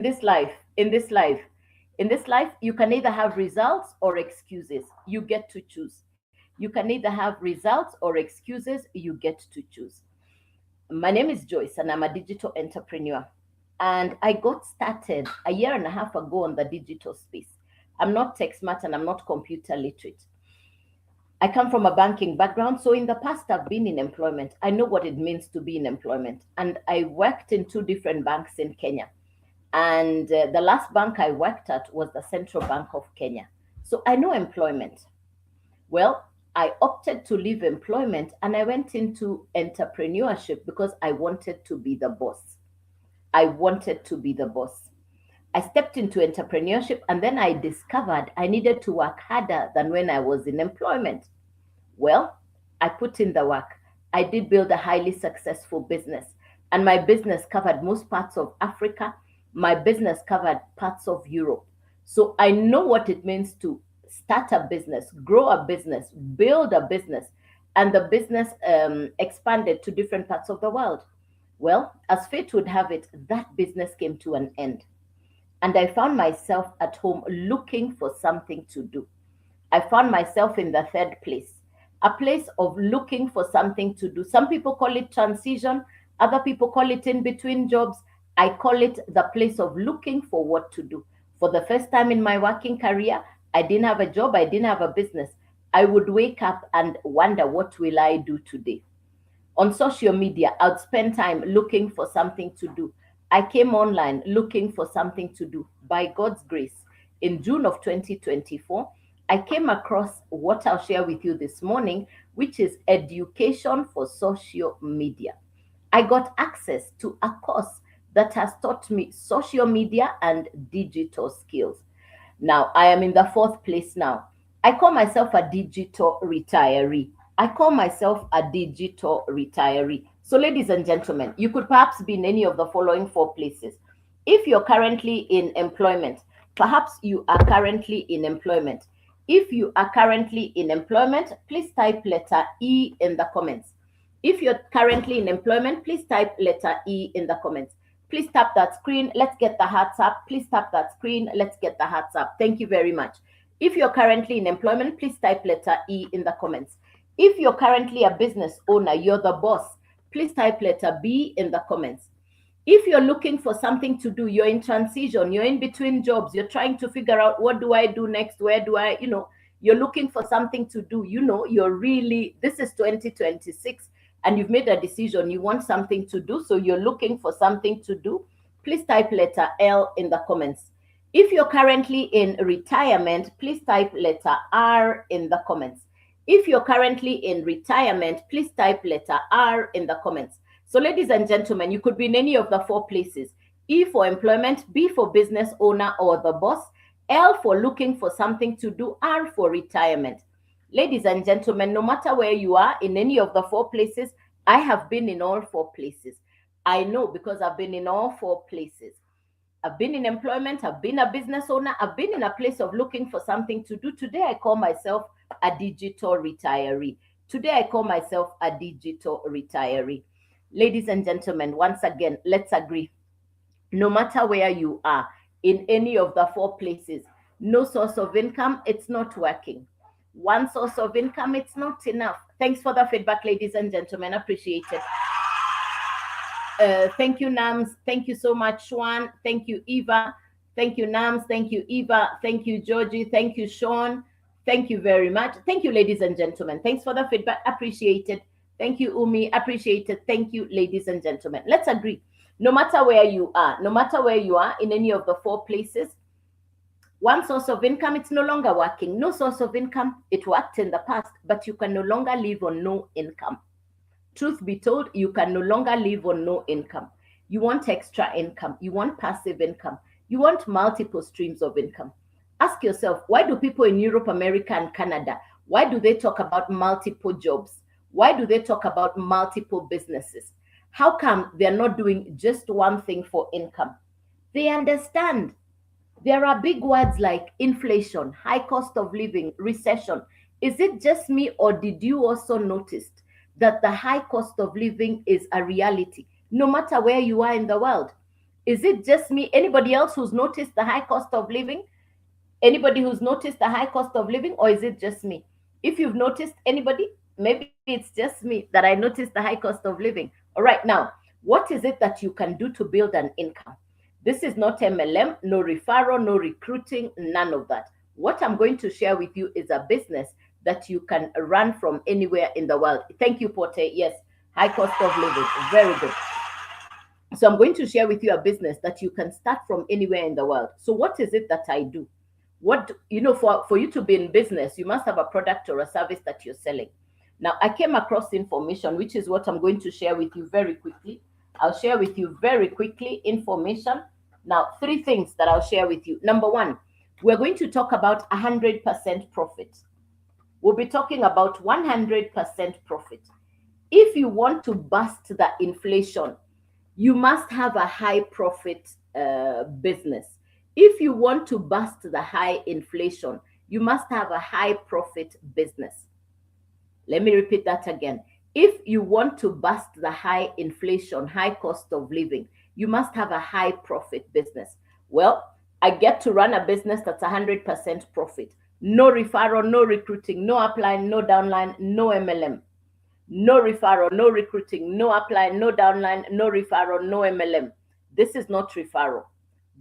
this life, in this life, in this life, you can either have results or excuses. You get to choose. You can either have results or excuses. You get to choose. My name is Joyce, and I'm a digital entrepreneur. And I got started a year and a half ago on the digital space. I'm not tech smart and I'm not computer literate. I come from a banking background, so in the past, I've been in employment. I know what it means to be in employment. And I worked in two different banks in Kenya. And the last bank I worked at was the Central Bank of Kenya. So I know employment. Well, I opted to leave employment and I went into entrepreneurship because I wanted to be the boss. I wanted to be the boss. I stepped into entrepreneurship and then I discovered I needed to work harder than when I was in employment. Well, I put in the work. I did build a highly successful business, and my business covered most parts of Africa. My business covered parts of Europe. So I know what it means to start a business, grow a business, build a business, and the business expanded to different parts of the world. Well, as fate would have it, that business came to an end. And I found myself at home looking for something to do. I found myself in the third place, a place of looking for something to do. Some people call it transition, other people call it in between jobs. I call it the place of looking for what to do. For the first time in my working career, I didn't have a job, I didn't have a business. I would wake up and wonder, what will I do today? On social media, I'd spend time looking for something to do. I came online looking for something to do. By God's grace, in June of 2024, I came across what I'll share with you this morning, which is education for social media. I got access to a course that has taught me social media and digital skills. Now, I am in the fourth place now. I call myself a digital retiree. I call myself a digital retiree. So, ladies and gentlemen, you could perhaps be in any of the following four places. If you're currently in employment, perhaps you are currently in employment. If you are currently in employment, please type letter E in the comments. If you're currently in employment, please type letter E in the comments. Please tap that screen. Let's get the hearts up. Please tap that screen. Let's get the hearts up. Thank you very much. If you're currently in employment, please type letter E in the comments. If you're currently a business owner, you're the boss, please type letter B in the comments. If you're looking for something to do, you're in transition, you're in between jobs, you're trying to figure out, what do I do next? Where do I, you're looking for something to do, you're really, this is 2026 and you've made a decision, you want something to do, so you're looking for something to do, please type letter L in the comments. If you're currently in retirement, please type letter R in the comments. If you're currently in retirement, please type letter R in the comments. So, ladies and gentlemen, you could be in any of the four places. E for employment, B for business owner or the boss, L for looking for something to do, R for retirement. Ladies and gentlemen, no matter where you are in any of the four places, I have been in all four places. I know, because I've been in all four places. I've been in employment, I've been a business owner, I've been in a place of looking for something to do. Today, I call myself a digital retiree. Today, I call myself a digital retiree. Ladies and gentlemen, once again, let's agree. No matter where you are, in any of the four places, no source of income, it's not working. One source of income, it's not enough. Thanks for the feedback, ladies and gentlemen. Appreciate it. Thank you, Nams. Thank you so much, Swan. Thank you, Eva. Thank you, Nams. Thank you, Eva. Thank you, Georgie. Thank you, Sean. Thank you very much. Thank you, ladies and gentlemen. Thanks for the feedback. Appreciate it. Thank you, Umi. Appreciate it. Thank you, ladies and gentlemen. Let's agree. No matter where you are, no matter where you are in any of the four places, one source of income, it's no longer working. No source of income, it worked in the past, but you can no longer live on no income. Truth be told, you can no longer live on no income. You want extra income. You want passive income. You want multiple streams of income. Ask yourself, why do people in Europe, America, and Canada, why do they talk about multiple jobs? Why do they talk about multiple businesses? How come they're not doing just one thing for income? They understand. There are big words like inflation, high cost of living, recession. Is it just me, or did you also notice that the high cost of living is a reality, no matter where you are in the world? Is it just me? Anybody else who's noticed the high cost of living? Anybody who's noticed the high cost of living, or is it just me? If you've noticed, anybody, maybe it's just me that I noticed the high cost of living. All right, now, what is it that you can do to build an income? This is not MLM, no referral, no recruiting, none of that. What I'm going to share with you is a business that you can run from anywhere in the world. Thank you, Porte. Yes, high cost of living. Very good. So I'm going to share with you a business that you can start from anywhere in the world. So what is it that I do? What, for you to be in business, you must have a product or a service that you're selling. Now, I came across information, which is what I'm going to share with you very quickly. I'll share with you very quickly information. Now, three things that I'll share with you. Number one, we're going to talk about 100% profit. We'll be talking about 100% profit. If you want to bust the inflation, you must have a high profit business. If you want to bust the high inflation, you must have a high profit business. Let me repeat that again. If you want to bust the high inflation, high cost of living, you must have a high profit business. Well, I get to run a business that's 100% profit. No referral, no recruiting, no upline, no downline, no MLM. No referral, no recruiting, no upline, no downline, no referral, no MLM. This is not referral.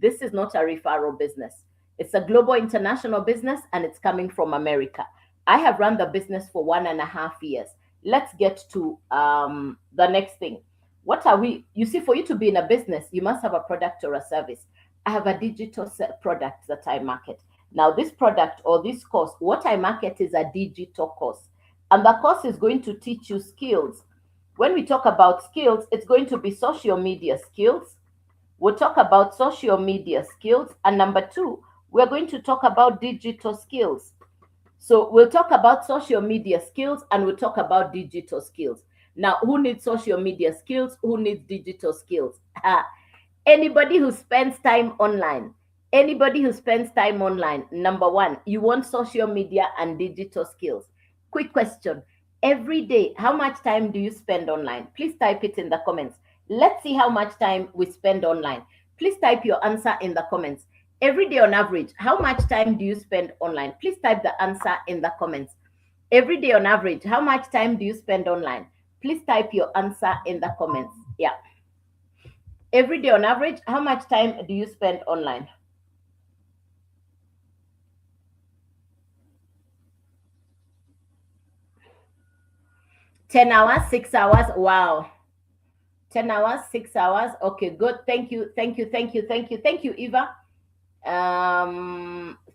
This is not a referral business. It's a global international business and it's coming from America. I have run the business for 1.5 years. Let's get to the next thing. What are we? You see, for you to be in a business, you must have a product or a service. I have a digital product that I market. Now, this product or this course, what I market is a digital course. And the course is going to teach you skills. When we talk about skills, it's going to be social media skills. We'll talk about social media skills. And number two, we're going to talk about digital skills. So we'll talk about social media skills and we'll talk about digital skills. Now, who needs social media skills? Who needs digital skills? Anybody who spends time online. Anybody who spends time online. Number one, you want social media and digital skills. Quick question. Every day, how much time do you spend online? Please type it in the comments. Let's see how much time we spend online. Please type your answer in the comments. Every day on average, how much time do you spend online? Please type the answer in the comments. Every day on average, how much time do you spend online? Please type your answer in the comments. Yeah. Every day on average, how much time do you spend online? $10, 6 hours. Wow. 10 hours, 6 hours. Okay, good. Thank you. Thank you. Thank you. Thank you. Thank you, Eva.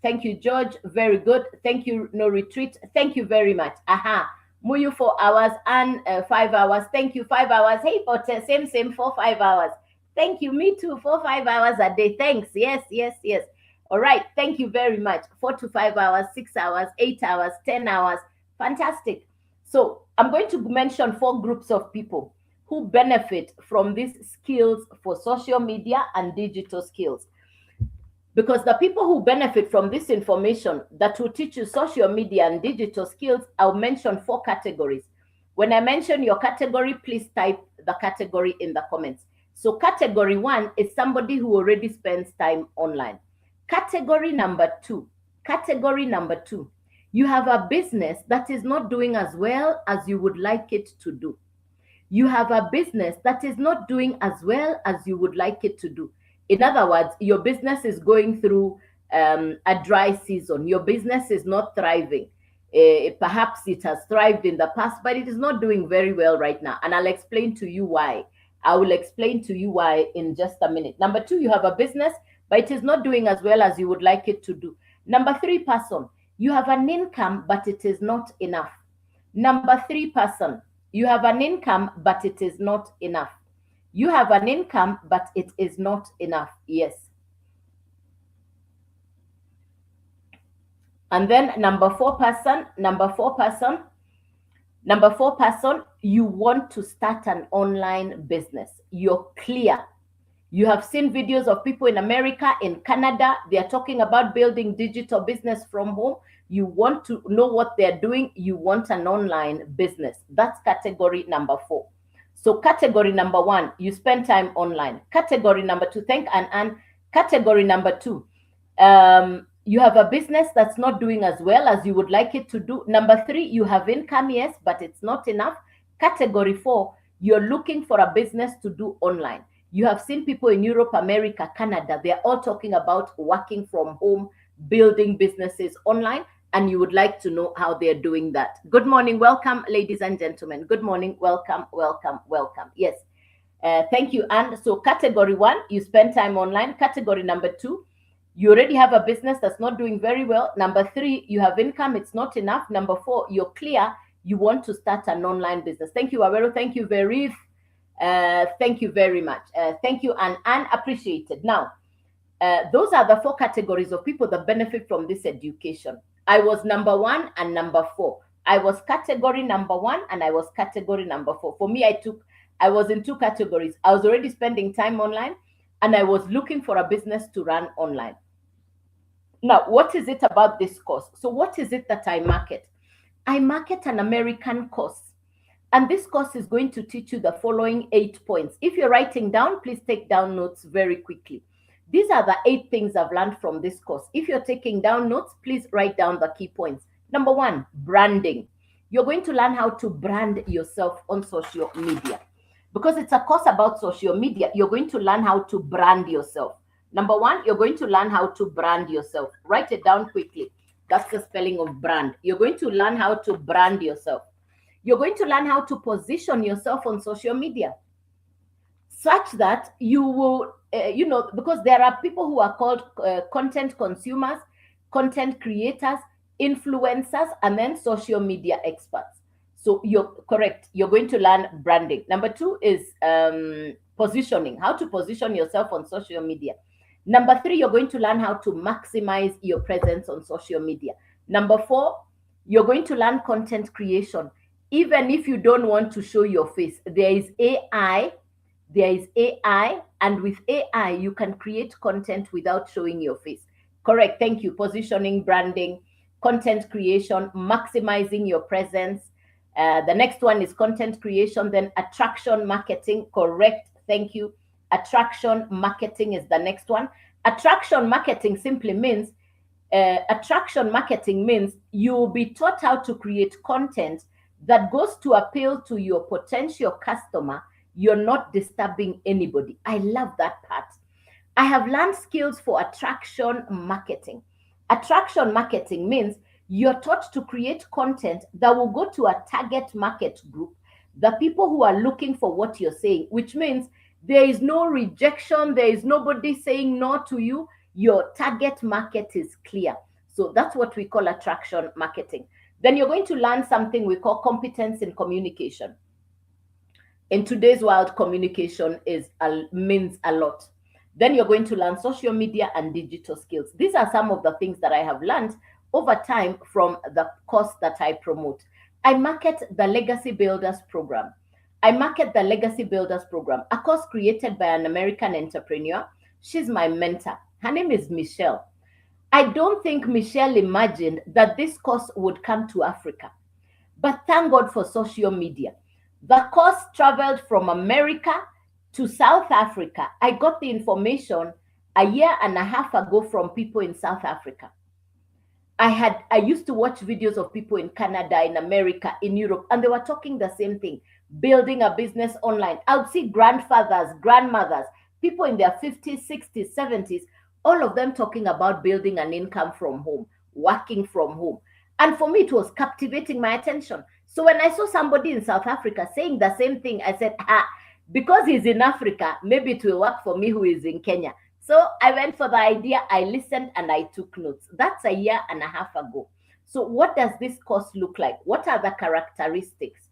Thank you, George. Very good. Thank you, No Retreat. Thank you very much. Aha. Muyu 4 hours and 5 hours. Thank you, 5 hours. Hey, but same, 4-5 hours. Thank you. Me too. 4-5 hours a day. Thanks. Yes. All right. Thank you very much. 4 to 5 hours, 6 hours, 8 hours, 10 hours. Fantastic. So I'm going to mention 4 groups of people who benefit from these skills for social media and digital skills. Because the people who benefit from this information that will teach you social media and digital skills, I'll mention 4 categories. When I mention your category, please type the category in the comments. So category 1 is somebody who already spends time online. Category number 2, you have a business that is not doing as well as you would like it to do. You have a business that is not doing as well as you would like it to do. In other words, your business is going through a dry season. Your business is not thriving. Perhaps it has thrived in the past, but it is not doing very well right now. And I'll explain to you why. I will explain to you why in just a minute. Number 2, you have a business, but it is not doing as well as you would like it to do. Number 3 person, you have an income, but it is not enough. Number 3 person, you have an income, but it is not enough. You have an income, but it is not enough. Yes. And then number 4 person, you want to start an online business. You're clear. You have seen videos of people in America, in Canada. They are talking about building digital business from home. You want to know what they're doing. You want an online business. That's category number 4. So category number one, you spend time online. Category number two, thank and category number two, you have a business that's not doing as well as you would like it to do. Number three, you have income, yes, but it's not enough. Category four, you're looking for a business to do online. You have seen people in Europe, America, Canada, they're all talking about working from home, building businesses online, and you would like to know how they're doing that. Good morning, welcome, ladies and gentlemen. Good morning, welcome, welcome, welcome. Yes, thank you. And so category one, you spend time online. Category number two, you already have a business that's not doing very well. Number three, you have income, it's not enough. Number four, you're clear, you want to start an online business. Thank you, Awero. Thank you very thank you very much. Thank you, and appreciated. Now, those are the four categories of people that benefit from this education. I was number one and number four. I was category number one and I was category number four. For me, I was in two categories. I was already spending time online and I was looking for a business to run online. Now, what is it about this course? So what is it that I market? I market an American course. And this course is going to teach you the following 8 points. If you're writing down, please take down notes very quickly. These are the 8 things I've learned from this course. If you're taking down notes, please write down the key points. Number one, branding. You're going to learn how to brand yourself on social media. Because it's a course about social media, you're going to learn how to brand yourself. Number one, you're going to learn how to brand yourself. Write it down quickly. That's the spelling of brand. You're going to learn how to brand yourself. You're going to learn how to position yourself on social media such that you will, because there are people who are called content consumers, content creators, influencers, and then social media experts. So you're correct. You're going to learn branding. Number two is positioning, how to position yourself on social media. Number three, you're going to learn how to maximize your presence on social media. Number four, you're going to learn content creation. Even if you don't want to show your face, there is AI, and with AI, you can create content without showing your face. Correct. Thank you. Positioning, branding, content creation, maximizing your presence. The next one is content creation, then attraction marketing. Correct. Thank you. Attraction marketing is the next one. Attraction marketing simply means you'll be taught how to create content that goes to appeal to your potential customer. You're not disturbing anybody. I love that part. I have learned skills for attraction marketing. Attraction marketing means you're taught to create content that will go to a target market group, the people who are looking for what you're saying, which means there is no rejection. There is nobody saying no to you. Your target market is clear. So that's what we call attraction marketing. Then you're going to learn something we call competence in communication. In today's world, communication means a lot. Then you're going to learn social media and digital skills. These are some of the things that I have learned over time from the course that I promote. I market the Legacy Builders program. I market the Legacy Builders program, a course created by an American entrepreneur. She's my mentor. Her name is Michelle. I don't think Michelle imagined that this course would come to Africa. But thank God for social media. The course traveled from America to South Africa. I got the information a year and a half ago from people in South Africa. I used to watch videos of people in Canada, in America, in Europe, and they were talking the same thing, building a business online. I would see grandfathers, grandmothers, people in their 50s, 60s, 70s, all of them talking about building an income from home, working from home. And for me, it was captivating my attention. So when I saw somebody in South Africa saying the same thing, I said, because he's in Africa, maybe it will work for me who is in Kenya. So I went for the idea, I listened, and I took notes. That's a year and a half ago. So what does this course look like? What are the characteristics?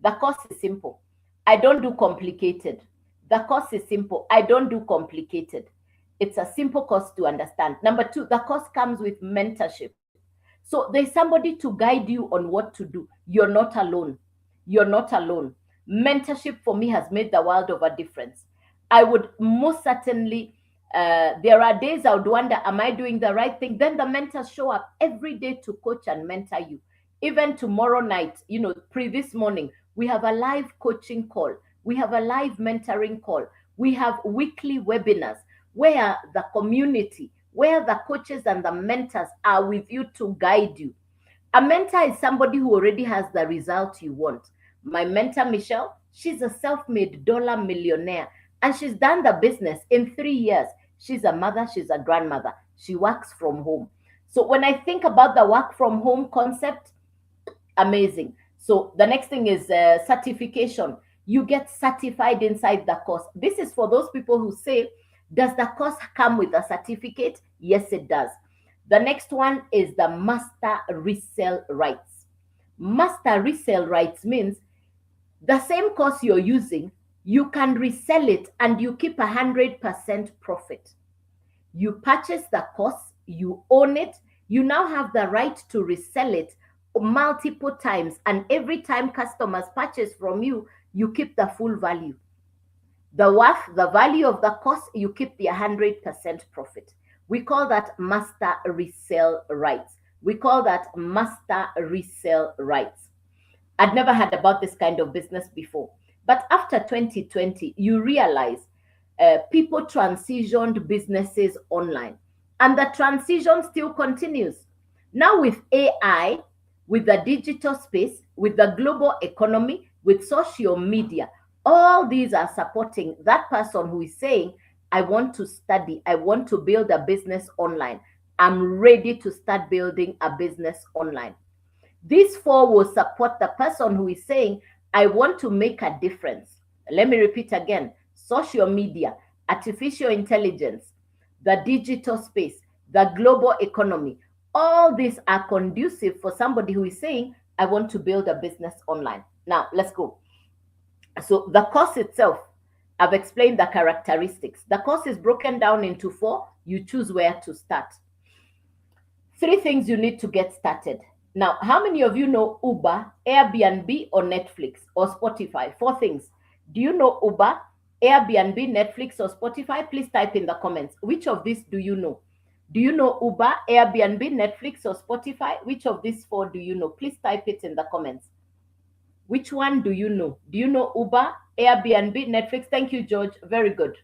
The course is simple. I don't do complicated. The course is simple. I don't do complicated. It's a simple course to understand. Number two, the course comes with mentorship. So there's somebody to guide you on what to do. You're not alone. You're not alone. Mentorship for me has made the world of a difference. I would most certainly, there are days I would wonder, am I doing the right thing? Then the mentors show up every day to coach and mentor you. Even tomorrow night, this morning, we have a live coaching call We have a live mentoring call. We have weekly webinars where the community, where the coaches and the mentors are with you to guide you. A mentor is somebody who already has the result you want. My mentor, Michelle, she's a self made dollar millionaire and she's done the business in 3 years. She's a mother, she's a grandmother. She works from home. So when I think about the work from home concept, amazing. So the next thing is certification. You get certified inside the course. This is for those people who say, does the course come with a certificate? Yes, it does. The next one is the master resale rights. Master resale rights means the same course you're using, you can resell it and you keep 100% profit. You purchase the course, you own it, you now have the right to resell it multiple times. And every time customers purchase from you, you keep the full value. The worth, the value of the course, you keep the 100% profit. We call that master resale rights. We call that master resale rights. I'd never heard about this kind of business before. But after 2020, you realize people transitioned businesses online. And the transition still continues. Now, with AI, with the digital space, with the global economy, with social media, all these are supporting that person who is saying, I want to study, I want to build a business online. I'm ready to start building a business online. These four will support the person who is saying, I want to make a difference. Let me repeat again: social media, artificial intelligence, the digital space, the global economy. All these are conducive for somebody who is saying, I want to build a business online. Now, let's go. So, the course itself, I've explained the characteristics. The course is broken down into four. You choose where to start. Three things you need to get started. Now, how many of you know Uber, Airbnb, or Netflix, or Spotify? Four things. Do you know Uber, Airbnb, Netflix, or Spotify? Please type in the comments. Which of these do you know? Do you know Uber, Airbnb, Netflix, or Spotify? Which of these four do you know? Please type it in the comments. Which one do you know? Do you know Uber, Airbnb, Netflix? Thank you, George. Very good.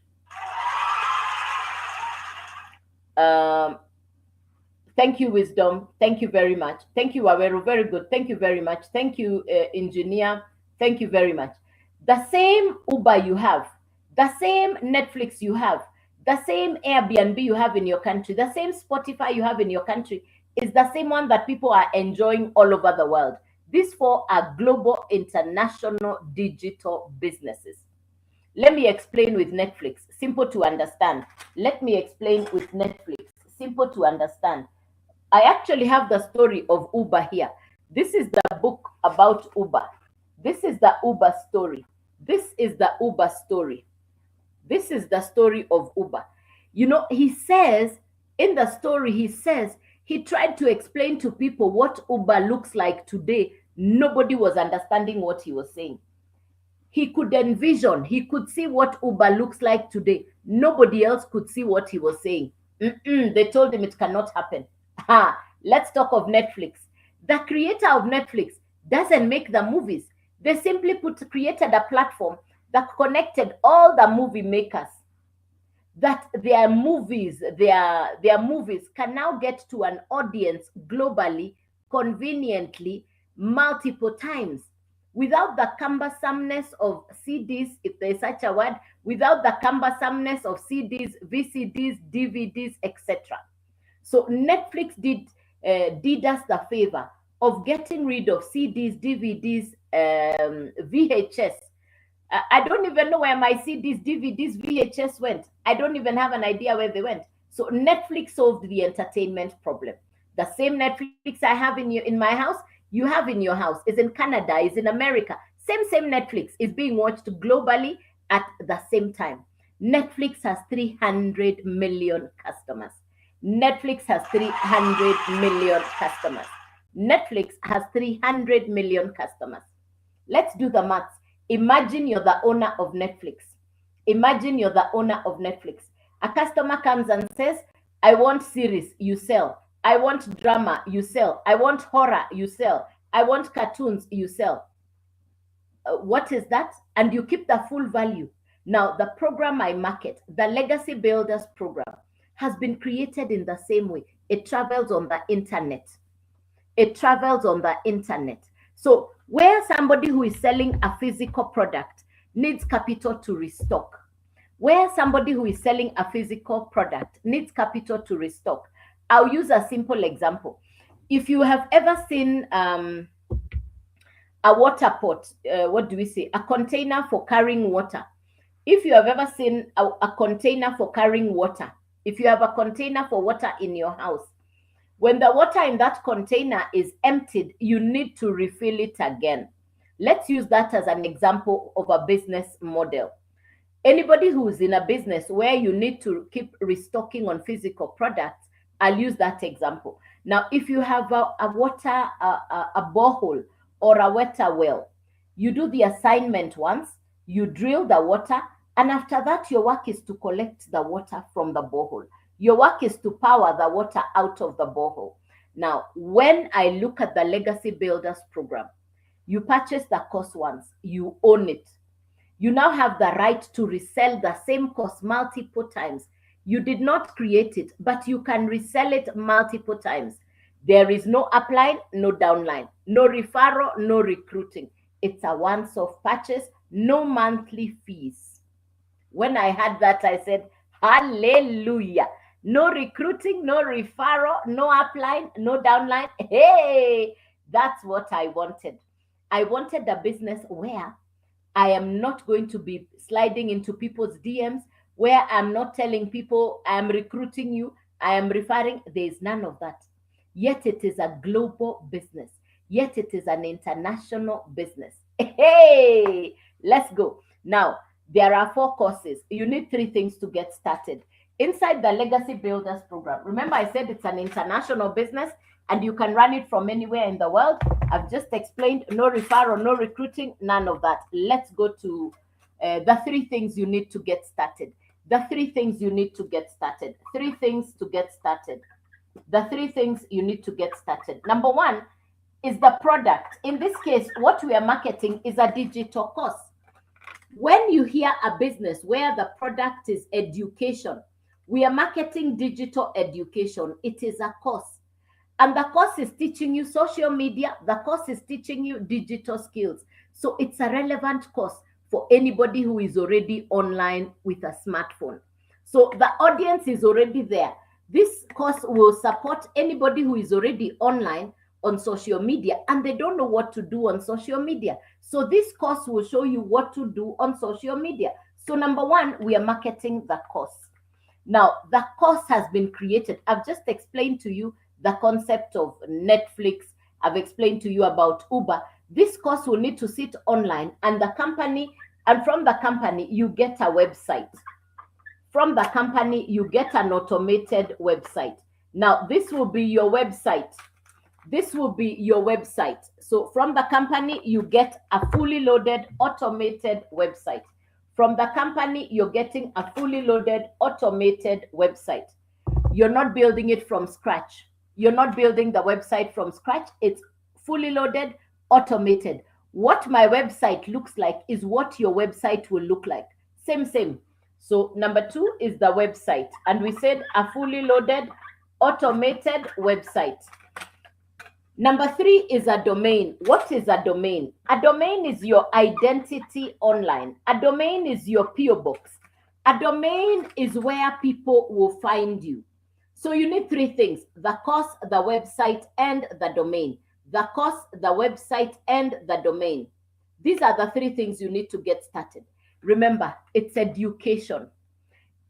Thank you, Wisdom. Thank you very much. Thank you, Aweru. Very good. Thank you very much. Thank you, Engineer. Thank you very much. The same Uber you have, the same Netflix you have, the same Airbnb you have in your country, the same Spotify you have in your country is the same one that people are enjoying all over the world. These four are global, international, digital businesses. Let me explain with Netflix, simple to understand. Let me explain with Netflix, simple to understand. I actually have the story of Uber here. This is the book about Uber. This is the Uber story. This is the Uber story. This is the story of Uber. You know, he says, in the story, he says, he tried to explain to people what Uber looks like today. Nobody was understanding what he was saying. He could envision, he could see what Uber looks like today. Nobody else could see what he was saying. They told him it cannot happen. Let's talk of Netflix. The creator of Netflix doesn't make the movies. They simply created a platform that connected all the movie makers, that their movies can now get to an audience globally, conveniently, multiple times, without the cumbersomeness of CDs, if there's such a word, without the cumbersomeness of CDs, VCDs, DVDs, etc. So Netflix did us the favor of getting rid of CDs, DVDs, VHS. I don't even know where my CDs, DVDs, VHS went. I don't even have an idea where they went. So Netflix solved the entertainment problem. The same Netflix I have in my house, you have in your house, is in Canada, is in America. Same Netflix is being watched globally at the same time. Netflix has 300 million customers. Netflix has 300 million customers. Netflix has 300 million customers. Let's do the maths. Imagine you're the owner of Netflix. Imagine you're the owner of Netflix. A customer comes and says, I want series, you sell. I want drama, you sell. I want horror, you sell. I want cartoons, you sell. what is that? And you keep the full value. Now, the program I market, the Legacy Builders program, has been created in the same way. It travels on the internet. It travels on the internet. So, where somebody who is selling a physical product needs capital to restock, where somebody who is selling a physical product needs capital to restock, I'll use a simple example. If you have ever seen a water pot, what do we say? A container for carrying water. If you have ever seen a container for carrying water, if you have a container for water in your house, when the water in that container is emptied, you need to refill it again. Let's use that as an example of a business model. Anybody who's in a business where you need to keep restocking on physical products, I'll use that example. Now, if you have a borehole or a water well, you do the assignment once, you drill the water, and after that, your work is to collect the water from the borehole. Your work is to power the water out of the borehole. Now, when I look at the Legacy Builders program, you purchase the course once, you own it. You now have the right to resell the same course multiple times. You did not create it, but you can resell it multiple times. There is no upline, no downline, no referral, no recruiting. It's a once-off purchase, no monthly fees. When I had that, I said, hallelujah. No recruiting, no referral, no upline, no downline. Hey, that's what I wanted. I wanted a business where I am not going to be sliding into people's DMs, where I'm not telling people I'm recruiting you, I am referring. There is none of that. Yet it is a global business. Yet it is an international business. Hey, let's go. Now, there are 4 courses. You need 3 things to get started. Inside the Legacy Builders program, remember I said it's an international business and you can run it from anywhere in the world. I've just explained no referral, no recruiting, none of that. Let's go to the 3 things you need to get started. The 3 things you need to get started. 3 things to get started. The 3 things you need to get started. Number 1 is the product. In this case, what we are marketing is a digital course. When you hear a business where the product is education, we are marketing digital education. It is a course. And the course is teaching you social media. The course is teaching you digital skills. So it's a relevant course for anybody who is already online with a smartphone. So the audience is already there. This course will support anybody who is already online on social media and they don't know what to do on social media. So this course will show you what to do on social media. So number 1, we are marketing the course. Now, the course has been created. I've just explained to you the concept of Netflix. I've explained to you about Uber. This course will need to sit online and from the company, you get a website. From the company, you get an automated website. Now, this will be your website. This will be your website. So from the company, you get a fully loaded automated website. From the company, you're getting a fully loaded automated website. You're not building it from scratch. You're not building the website from scratch. It's fully loaded, automated. What my website looks like is what your website will look like. Same. So number 2 is the website. And we said a fully loaded, automated website. Number 3 is a domain. What is a domain? A domain is your identity online. A domain is your PO box. A domain is where people will find you. So you need 3 things: the course, the website, and the domain. The course, the website, and the domain. These are the 3 things you need to get started. Remember, it's education.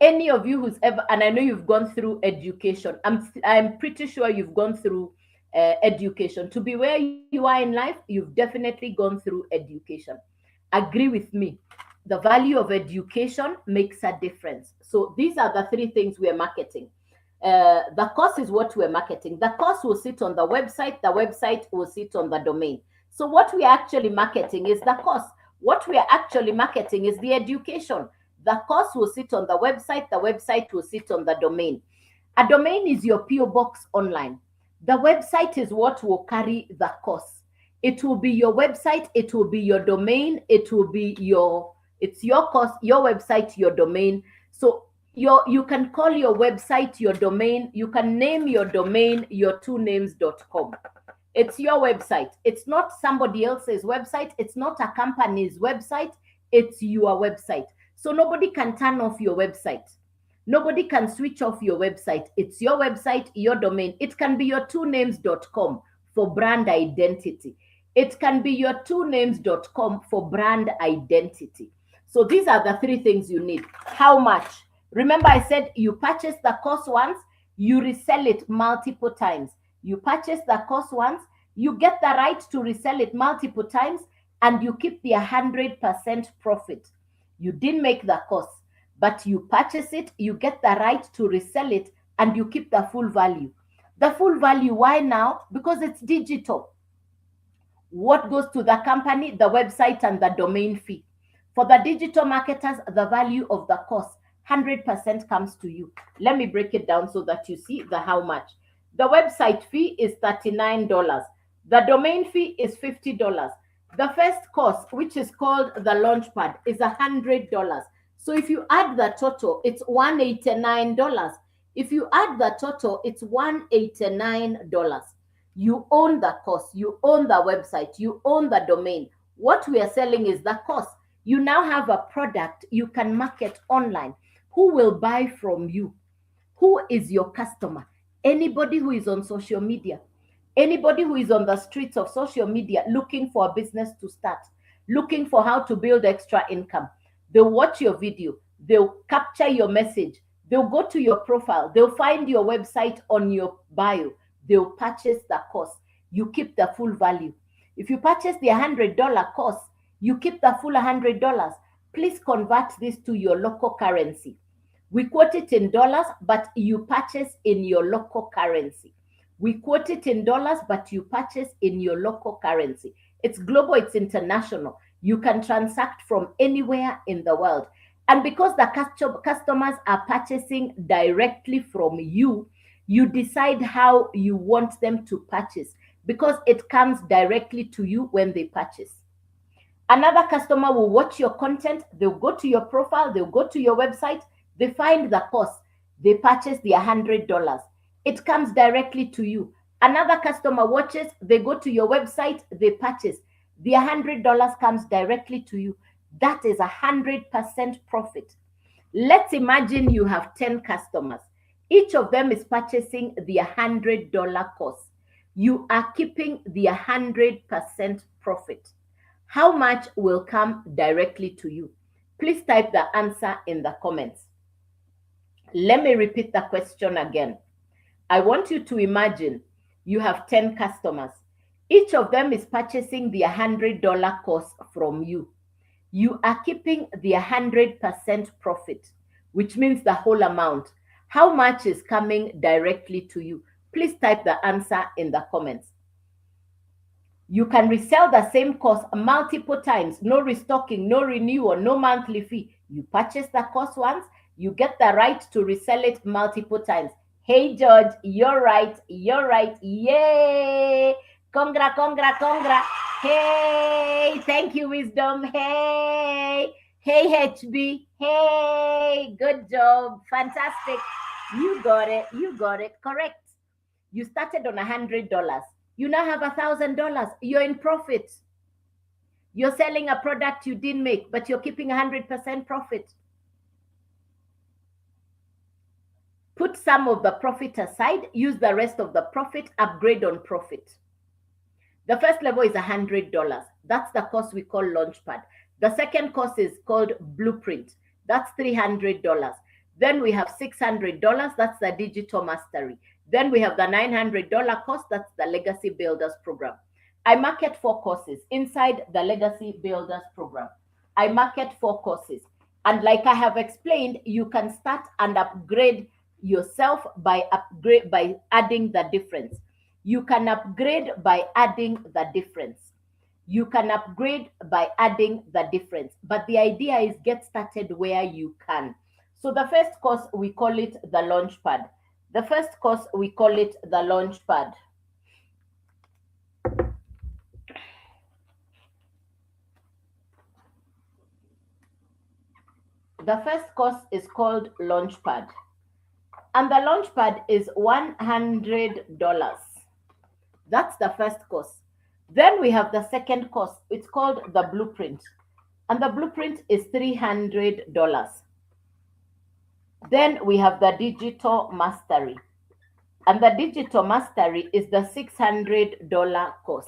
Any of you who's ever, and I know you've gone through education, I'm pretty sure you've gone through education. To be where you are in life, you've definitely gone through education. Agree with me. The value of education makes a difference. So these are the 3 things we are marketing. The course is what we're marketing. The course will sit on the website will sit on the domain. So what we are actually marketing is the course. What we are actually marketing is the education. The course will sit on the website will sit on the domain. A domain is your PO box online. The website is what will carry the course. It will be your website, it will be your domain, it will be it's your course, your website, your domain. So you can call your website your domain. You can name your domain your two names.com. It's your website. It's not somebody else's website. It's not a company's website. It's your website. So nobody can turn off your website. Nobody can switch off your website. It's your website, your domain. It can be your two names.com for brand identity. It can be your two names.com for brand identity. So these are the three things you need. How much? Remember, I said you purchase the course once, you resell it multiple times. You purchase the course once, you get the right to resell it multiple times, and you keep the 100% profit. You didn't make the course, but you purchase it, you get the right to resell it, and you keep the full value. The full value, why now? Because it's digital. What goes to the company? The website and the domain fee. For the digital marketers, the value of the course, 100% comes to you. Let me break it down so that you see the how much. The website fee is $39. The domain fee is $50. The first course, which is called the Launchpad, is $100. So if you add the total, it's $189. If you add the total, it's $189. You own the course, you own the website, you own the domain. What we are selling is the course. You now have a product you can market online. Who will buy from you? Who is your customer? Anybody who is on social media. Anybody who is on the streets of social media looking for a business to start, looking for how to build extra income. They'll watch your video, they'll capture your message, they'll go to your profile, they'll find your website on your bio, they'll purchase the course. You keep the full value. If you purchase the $100 course, you keep the full $100. Please convert this to your local currency. We quote it in dollars, but you purchase in your local currency. We quote it in dollars, but you purchase in your local currency. It's global, it's international. You can transact from anywhere in the world. And because the customers are purchasing directly from you, you decide how you want them to purchase because it comes directly to you when they purchase. Another customer will watch your content, they'll go to your profile, they'll go to your website, they find the course, they purchase the $100. It comes directly to you. Another customer watches, they go to your website, they purchase. The $100 comes directly to you. That is 100% profit. Let's imagine you have 10 customers. Each of them is purchasing the $100 course. You are keeping the 100% profit. How much will come directly to you? Please type the answer in the comments. Let me repeat the question again. I want you to imagine you have 10 customers. Each of them is purchasing the $100 course from you. You are keeping the 100% profit, which means the whole amount. How much is coming directly to you? Please type the answer in the comments. You can resell the same course multiple times, no restocking, no renewal, no monthly fee. You purchase the course once, you get the right to resell it multiple times. Hey, George, you're right, you're right. Yay! Congra, congra, congra. Hey, thank you, Wisdom. Hey, hey, HB. Hey, good job. Fantastic. You got it. You got it. Correct. You started on $100. You now have $1,000. You're in profit. You're selling a product you didn't make, but you're keeping 100% profit. Put some of the profit aside, use the rest of the profit, upgrade on profit. The first level is $100. That's the course we call Launchpad. The second course is called Blueprint. That's $300. Then we have $600. That's the Digital Mastery. Then we have the $900 course. That's the Legacy Builders Program. I market 4 courses inside the Legacy Builders Program. I market 4 courses. And like I have explained, you can start and upgrade yourself by adding the difference. You can upgrade by adding the difference. You can upgrade by adding the difference. But the idea is get started where you can. So the first course, we call it the Launchpad. The first course, we call it the Launchpad. The first course is called Launchpad, and the Launchpad is $100. That's the first course. Then we have the second course. It's called the Blueprint, and the Blueprint is $300. Then we have the Digital Mastery, and the Digital Mastery is the $600 course.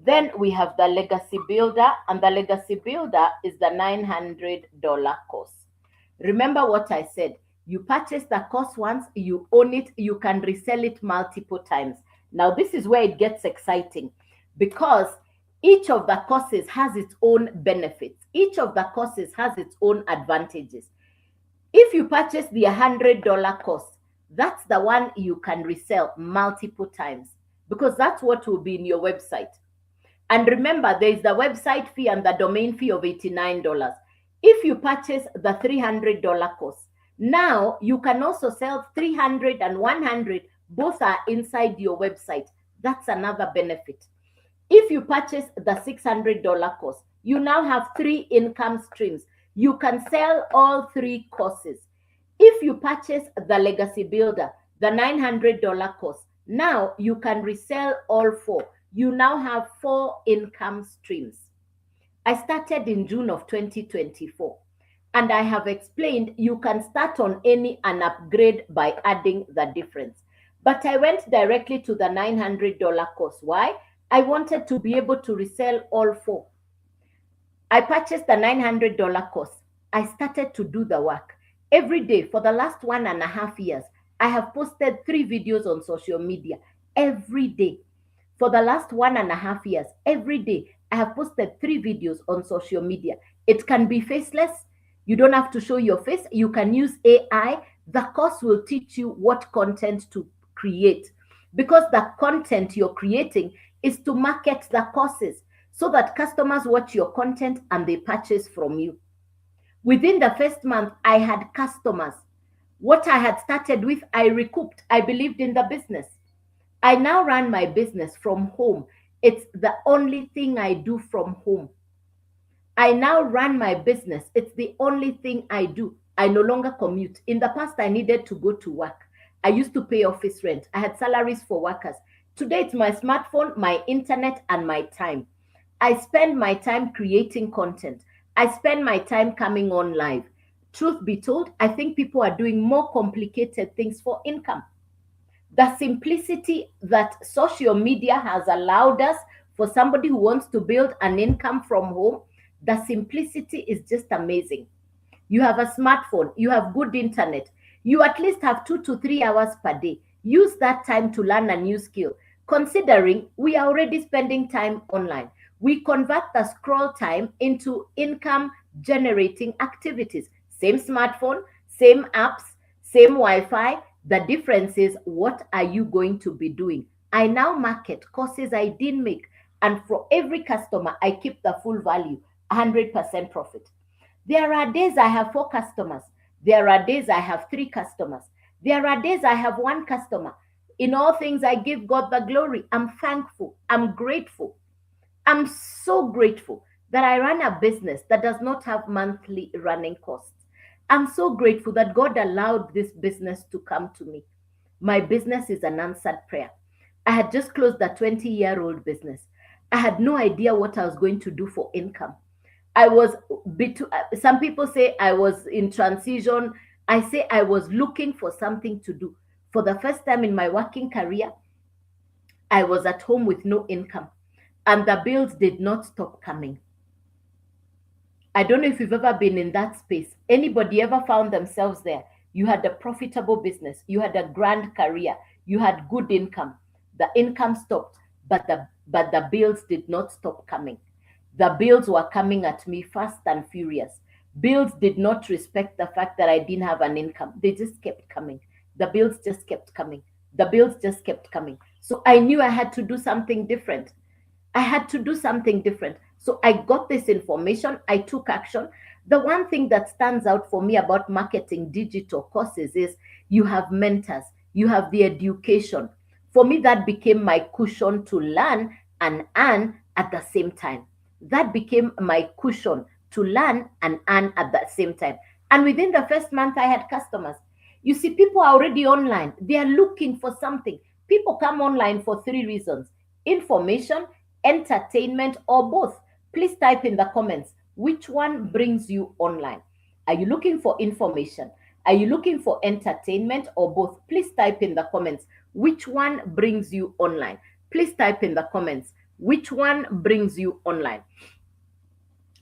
Then we have the Legacy Builder, and the Legacy Builder is the $900 course. Remember what I said. You purchase the course once, you own it, you can resell it multiple times. Now, this is where it gets exciting, because each of the courses has its own benefits. Each of the courses has its own advantages. If you purchase the $100 course, that's the one you can resell multiple times, because that's what will be in your website. And remember, there is the website fee and the domain fee of $89. If you purchase the $300 course, now you can also sell 300 and 100. Both are inside your website. That's another benefit. If you purchase the $600 course, you now have 3 income streams. You can sell all 3 courses. If you purchase the Legacy Builder, the $900 course, now you can resell all 4. You now have 4 income streams. I started in June of 2024, and I have explained you can start on any and upgrade by adding the difference. But I went directly to the $900 course. Why? I wanted to be able to resell all 4. I purchased the $900 course. I started to do the work. Every day for the last 1.5 years, I have posted 3 videos on social media every day. For the last 1.5 years, every day, I have posted 3 videos on social media. It can be faceless. You don't have to show your face. You can use AI. The course will teach you what content to create, because the content you're creating is to market the courses so that customers watch your content and they purchase from you. Within the first month, I had customers. What I had started with, I recouped. I believed in the business. I now run my business from home. It's the only thing I do from home. I now run my business. It's the only thing I do. I no longer commute. In the past, I needed to go to work. I used to pay office rent. I had salaries for workers. Today, it's my smartphone, my internet, and my time. I spend my time creating content. I spend my time coming on live. Truth be told, I think people are doing more complicated things for income. The simplicity that social media has allowed us, for somebody who wants to build an income from home, the simplicity is just amazing. You have a smartphone, you have good internet, you at least have 2 to 3 hours per day. Use that time to learn a new skill. Considering we are already spending time online, we convert the scroll time into income generating activities. Same smartphone, same apps, same Wi-Fi. The difference is, what are you going to be doing? I now market courses I didn't make, and for every customer, I keep the full value, 100% profit. There are days I have 4 customers. There are days I have 3 customers. There are days I have 1 customer. In all things, I give God the glory. I'm thankful. I'm grateful. I'm so grateful that I run a business that does not have monthly running costs. I'm so grateful that God allowed this business to come to me. My business is an answered prayer. I had just closed a 20-year-old business. I had no idea what I was going to do for income. I was, some people say I was in transition. I say I was looking for something to do. For the first time in my working career, I was at home with no income, and the bills did not stop coming. I don't know if you've ever been in that space. Anybody ever found themselves there? You had a profitable business, you had a grand career, you had good income. The income stopped, but the bills did not stop coming. The bills were coming at me fast and furious. Bills did not respect the fact that I didn't have an income. They just kept coming. The bills just kept coming. The bills just kept coming. So I knew I had to do something different. I had to do something different. So I got this information. I took action. The one thing that stands out for me about marketing digital courses is you have mentors, you have the education. For me, that became my cushion to learn and earn at the same time. That became my cushion to learn and earn at the same time. And within the first month, I had customers. You see, people are already online. They are looking for something. People come online for three reasons: information, entertainment, or both. Please type in the comments which one brings you online. Are you looking for information? Are you looking for entertainment, or both? Please type in the comments which one brings you online. Please type in the comments which one brings you online.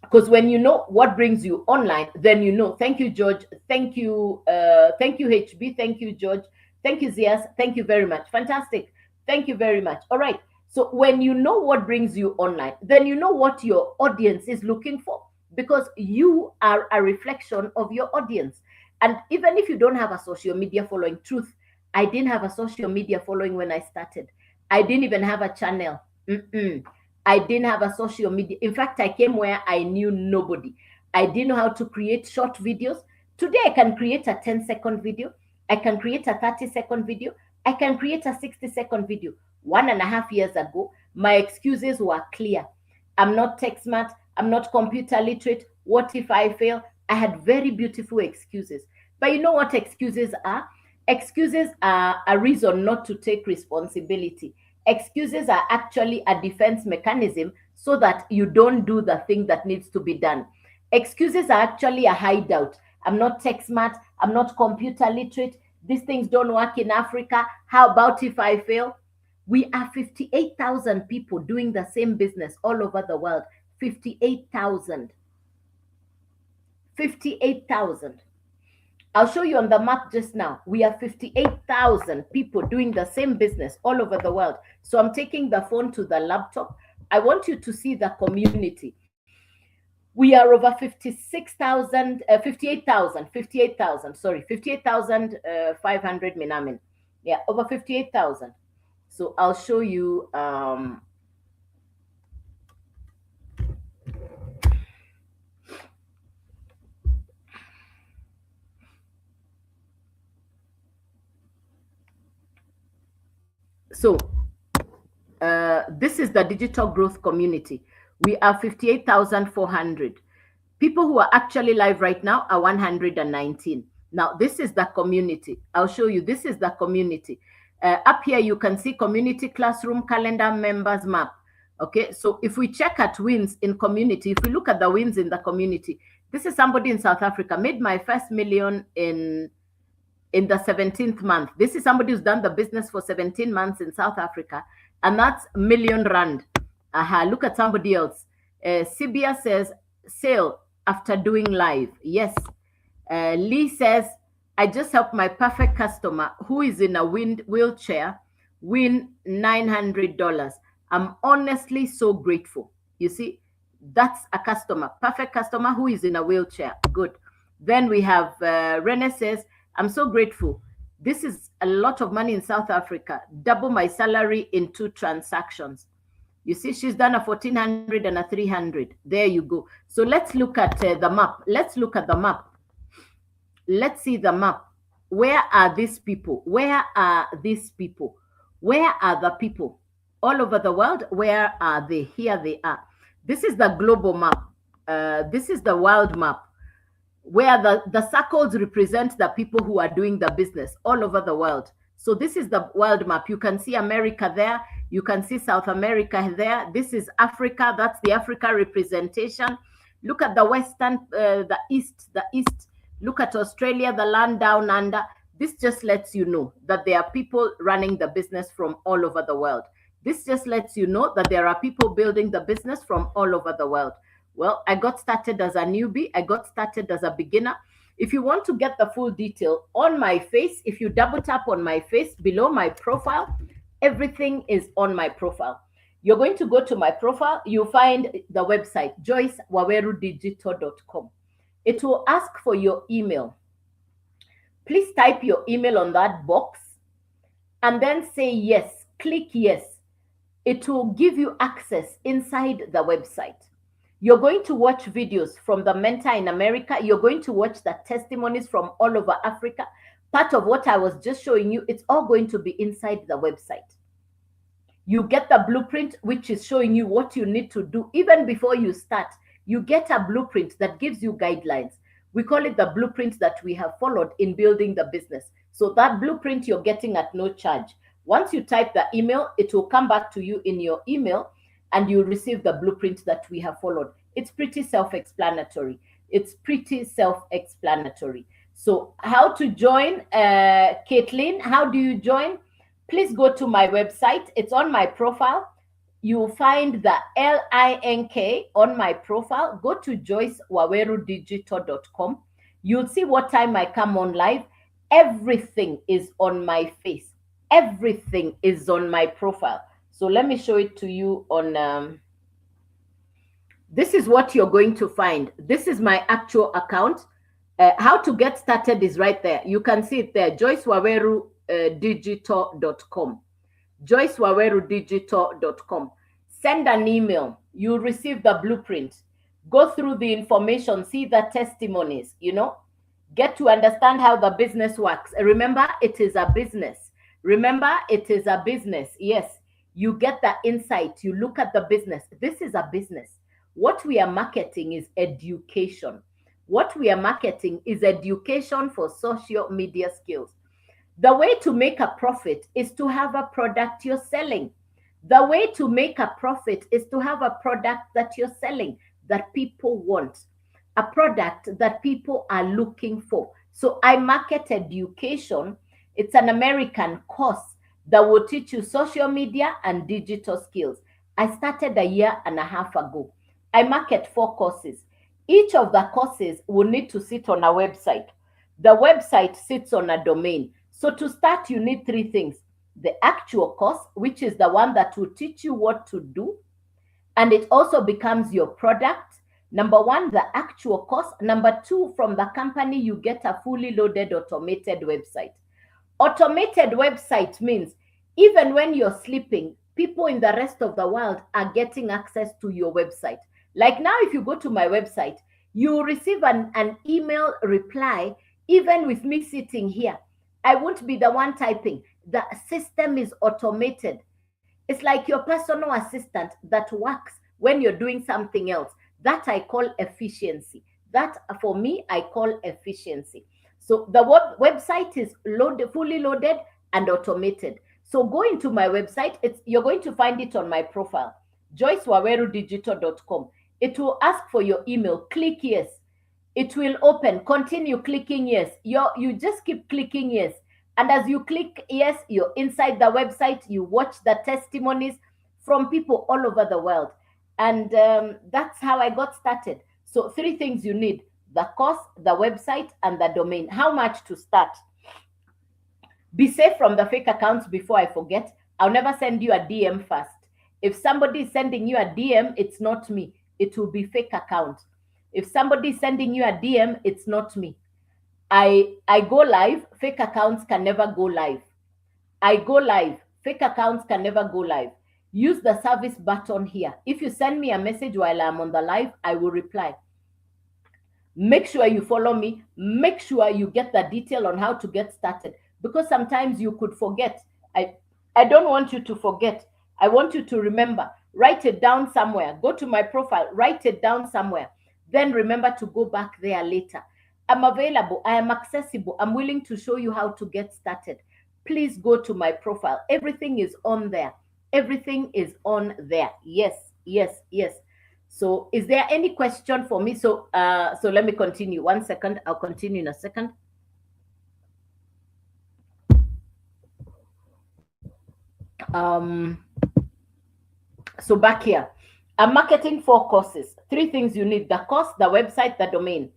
Because when you know what brings you online, then you know. Thank you, George. Thank you, HB. Thank you, George. Thank you, Zias. Thank you very much. Fantastic. Thank you very much. All right. So when you know what brings you online, then you know what your audience is looking for, because you are a reflection of your audience. And even if you don't have a social media following, truth, I didn't have a social media following when I started. I didn't even have a channel. Mm-mm. I didn't have a social media. In fact, I came where I knew nobody. I didn't know how to create short videos. Today, I can create a 10-second video. I can create a 30-second video. I can create a 60-second video. 1.5 years ago, my excuses were clear. I'm not tech smart. I'm not computer literate. What if I fail? I had very beautiful excuses. But you know what excuses are? Excuses are a reason not to take responsibility. Excuses are actually a defense mechanism so that you don't do the thing that needs to be done. Excuses are actually a hideout. I'm not tech smart. I'm not computer literate. These things don't work in Africa. How about if I fail? We are 58,000 people doing the same business all over the world. 58,000. 58,000. I'll show you on the map just now. We are 58,000 people doing the same business all over the world. So I'm taking the phone to the laptop. I want you to see the community. We are over 58,500 Minamin. Yeah, over 58,000. So I'll show you. So this is the digital growth community. We are 58,400. People who are actually live right now are 119. Now, this is the community. I'll show you. This is the community. Up here, you can see community classroom calendar members map. Okay, so if we check at wins in community, if we look at the wins in the community, this is somebody in South Africa, made my first million in the 17th month. This is somebody who's done the business for 17 months in South Africa, and that's million rand. Look at somebody else. Sibia says, sale after doing live. Yes. Lee says, I just helped my perfect customer who is in a wheelchair win $900. I'm honestly so grateful. You see, that's a customer, perfect customer who is in a wheelchair. Good. Then we have Rene says, I'm so grateful. This is a lot of money in South Africa. Double my salary in 2 transactions. You see, she's done a 1,400 and a 300. There you go. So let's look at the map. Let's look at the map. Let's see the map. Where are these people? Where are these people? Where are the people? All over the world, where are they? Here they are. This is the global map. This is the world map, where the circles represent the people who are doing the business all over the world. So this is the world map. You can see America there. You can see South America there. This is Africa. That's the Africa representation. Look at the Western, the East. Look at Australia, the land down under. This just lets you know that there are people running the business from all over the world. This just lets you know that there are people building the business from all over the world. Well, I got started as a newbie. I got started as a beginner. If you want to get the full detail on my face, if you double tap on my face below my profile, everything is on my profile. You're going to go to my profile. You'll find the website, joycewawerudigital.com. It will ask for your email. Please type your email on that box and then say yes. Click yes. It will give you access inside the website. You're going to watch videos from the mentor in America. You're going to watch the testimonies from all over Africa. Part of what I was just showing you, it's all going to be inside the website. You get the blueprint, which is showing you what you need to do even before you start. you get a blueprint that gives you guidelines. We call it the blueprint that we have followed in building the business. So that blueprint you're getting at no charge. Once you type the email, it will come back to you in your email and you'll receive the blueprint that we have followed. It's pretty self-explanatory. It's pretty self-explanatory. So how to join, Caitlin, how do you join? Please go to my website. It's on my profile. You'll find the link on my profile. Go to joycewawerudigital.com. You'll see what time I come on live. Everything is on my face. Everything is on my profile. So let me show it to you on, this is what you're going to find. This is my actual account. How to get started is right there. You can see it there, joycewawerudigital.com. joycewawerudigital.com. Send an email. You'll receive the blueprint. Go through the information, see the testimonies, get to understand how the business works. Remember, it is a business. Remember, it is a business. Yes, you get the insight. You look at the business. This is a business. What we are marketing is education. What we are marketing is education for social media skills. The way to make a profit is to have a product you're selling. The way to make a profit is to have a product that you're selling that people want, a product that people are looking for. So I market education. It's an American course that will teach you social media and digital skills. I started a year and a half ago. I market 4 courses. Each of the courses will need to sit on a website. The website sits on a domain. So to start, you need 3 things. The actual course, which is the one that will teach you what to do. And it also becomes your product. Number 1, the actual course. Number 2, from the company, you get a fully loaded automated website. Automated website means even when you're sleeping, people in the rest of the world are getting access to your website. Like now, if you go to my website, you receive an email reply, even with me sitting here. I won't be the one typing. The system is automated. It's like your personal assistant that works when you're doing something else. That I call efficiency. That for me, I call efficiency. So the website is fully loaded and automated. So go into my website. You're going to find it on my profile, joycewawerudigital.com. It will ask for your email. Click yes. It will open. Continue clicking yes. You just keep clicking yes. And as you click yes, you're inside the website. You watch the testimonies from people all over the world. And that's how I got started. So 3 things you need: the course, the website, and the domain. How much to start? Be safe from the fake accounts before I forget. I'll never send you a DM first. If somebody is sending you a DM, it's not me. It will be fake account. If somebody is sending you a DM, it's not me. I go live. Fake accounts can never go live. I go live. Fake accounts can never go live. Use the service button here. If you send me a message while I'm on the live, I will reply. Make sure you follow me. Make sure you get the detail on how to get started, because sometimes you could forget. I don't want you to forget. I want you to remember. Write it down somewhere. Go to my profile. Write it down somewhere. Then remember to go back there later. I'm available. I am accessible. I'm willing to show you how to get started. Please go to my profile. Everything is on there. Everything is on there. Yes, yes, yes. So is there any question for me? So let me continue. 1 second. I'll continue in a second. So back here, I'm marketing 4 courses. 3 things you need: the course, the website, the domain.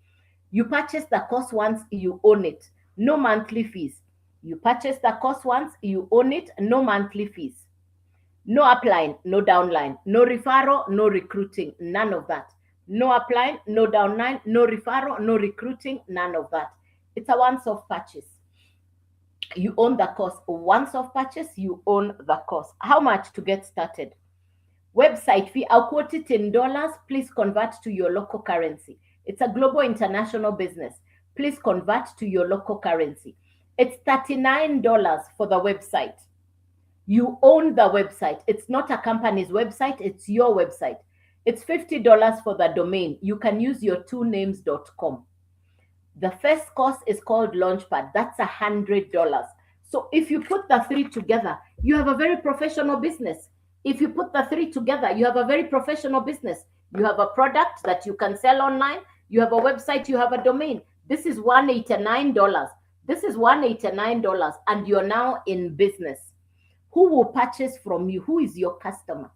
You purchase the course once, you own it. No monthly fees. You purchase the course once, you own it. No monthly fees. No upline, no downline. No referral, no recruiting. None of that. No upline, no downline, no referral, no recruiting. None of that. It's a once-off purchase. You own the course. Once-off purchase, you own the course. How much to get started? Website fee, I'll quote it in dollars. Please convert to your local currency. It's a global international business. Please convert to your local currency. It's $39 for the website. You own the website. It's not a company's website. It's your website. It's $50 for the domain. You can use your twonames.com. The first course is called Launchpad. That's $100. So if you put the three together, you have a very professional business. If you put the three together, you have a very professional business. You have a product that you can sell online. You have a website. You have a domain. This is $189. This is $189, and you're now in business. Who will purchase from you? Who is your customer?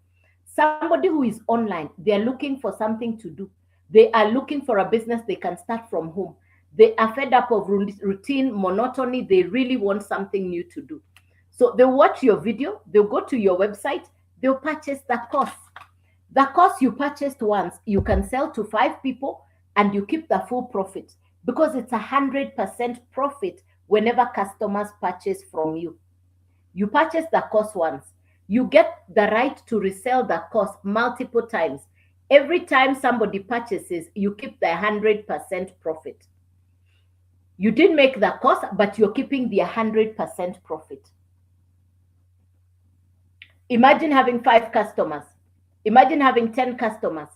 Somebody who is online. They're looking for something to do. They are looking for a business they can start from home. They are fed up of routine, monotony. They really want something new to do. So they'll watch your video, they'll go to your website, they'll purchase the course. The course you purchased once, you can sell to 5 people and you keep the full profit, because it's 100% profit whenever customers purchase from you. You purchase the course once, you get the right to resell the course multiple times. Every time somebody purchases, you keep the 100% profit. You didn't make the cost, but you're keeping the 100% profit. Imagine having 5 customers. Imagine having 10 customers,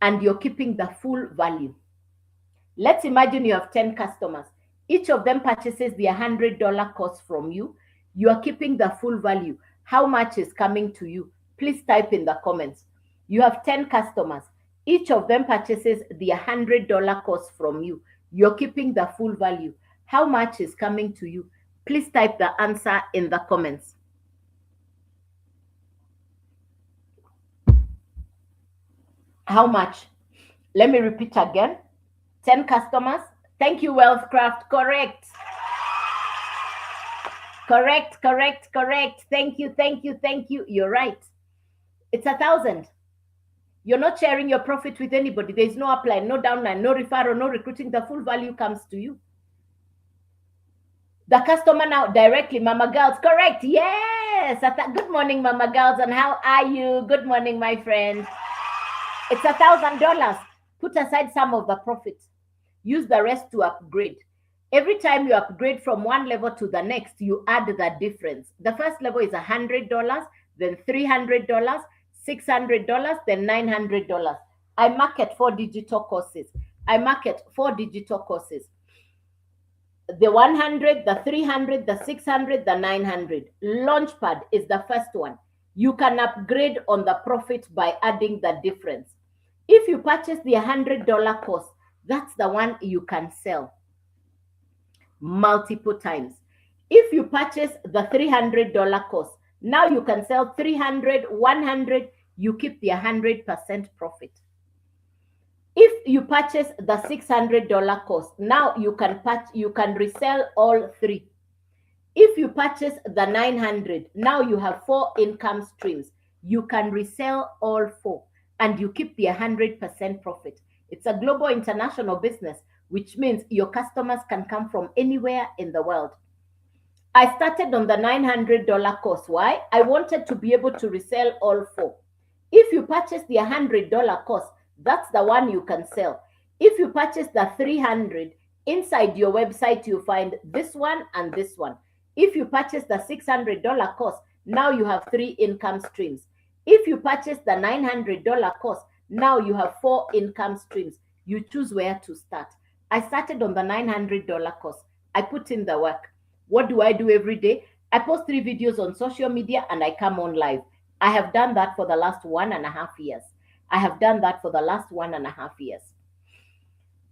and you're keeping the full value. Let's imagine you have 10 customers. Each of them purchases the $100 cost from you. You are keeping the full value. How much is coming to you? Please type in the comments. You have 10 customers. Each of them purchases the $100 cost from you. You're keeping the full value. How much is coming to you? Please type the answer in the comments. How much? Let me repeat again. 10 customers. Thank you, Wealthcraft. Correct. Correct. Thank you. You're right. It's 1,000. You're not sharing your profit with anybody. There's no upline, no downline, no referral, no recruiting. The full value comes to you. The customer now directly, Mama Girls. Correct. Yes. Good morning, Mama Girls. And how are you? Good morning, my friend. It's $1,000. Put aside some of the profits. Use the rest to upgrade. Every time you upgrade from one level to the next, you add the difference. The first level is $100, then $300, $600, then $900. I market 4 digital courses. The 100, the 300, the 600, the 900. Launchpad is the first one. You can upgrade on the profit by adding the difference. If you purchase the $100 course, that's the one you can sell multiple times. If you purchase the $300 course, now you can sell 300, 100, you keep the 100% profit. If you purchase the $600 course, now you can resell all 3. If you purchase the 900, now you have 4 income streams. You can resell all 4 and you keep the 100% profit. It's a global international business, which means your customers can come from anywhere in the world. I started on the $900 course. Why? I wanted to be able to resell all 4. If you purchase the $100 course, that's the one you can sell. If you purchase the 300, inside your website, you find this one and this one. If you purchase the $600 course, now you have 3 income streams. If you purchase the $900 course, now you have 4 income streams. You choose where to start. I started on the $900 course. I put in the work. What do I do every day? I post 3 videos on social media and I come on live. I have done that for the last 1.5 years.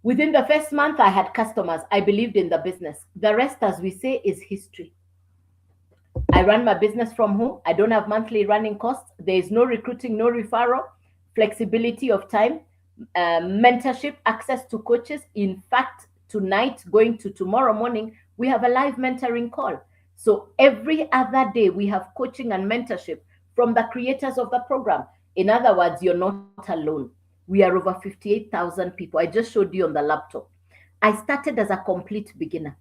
Within the first month, I had customers. I believed in the business. The rest, as we say, is history. I run my business from home. I don't have monthly running costs. There is no recruiting, no referral, flexibility of time, mentorship, access to coaches. In fact, tonight, going to tomorrow morning, we have a live mentoring call. So every other day, we have coaching and mentorship from the creators of the program. In other words, you're not alone. We are over 58,000 people. I just showed you on the laptop. I started as a complete beginner.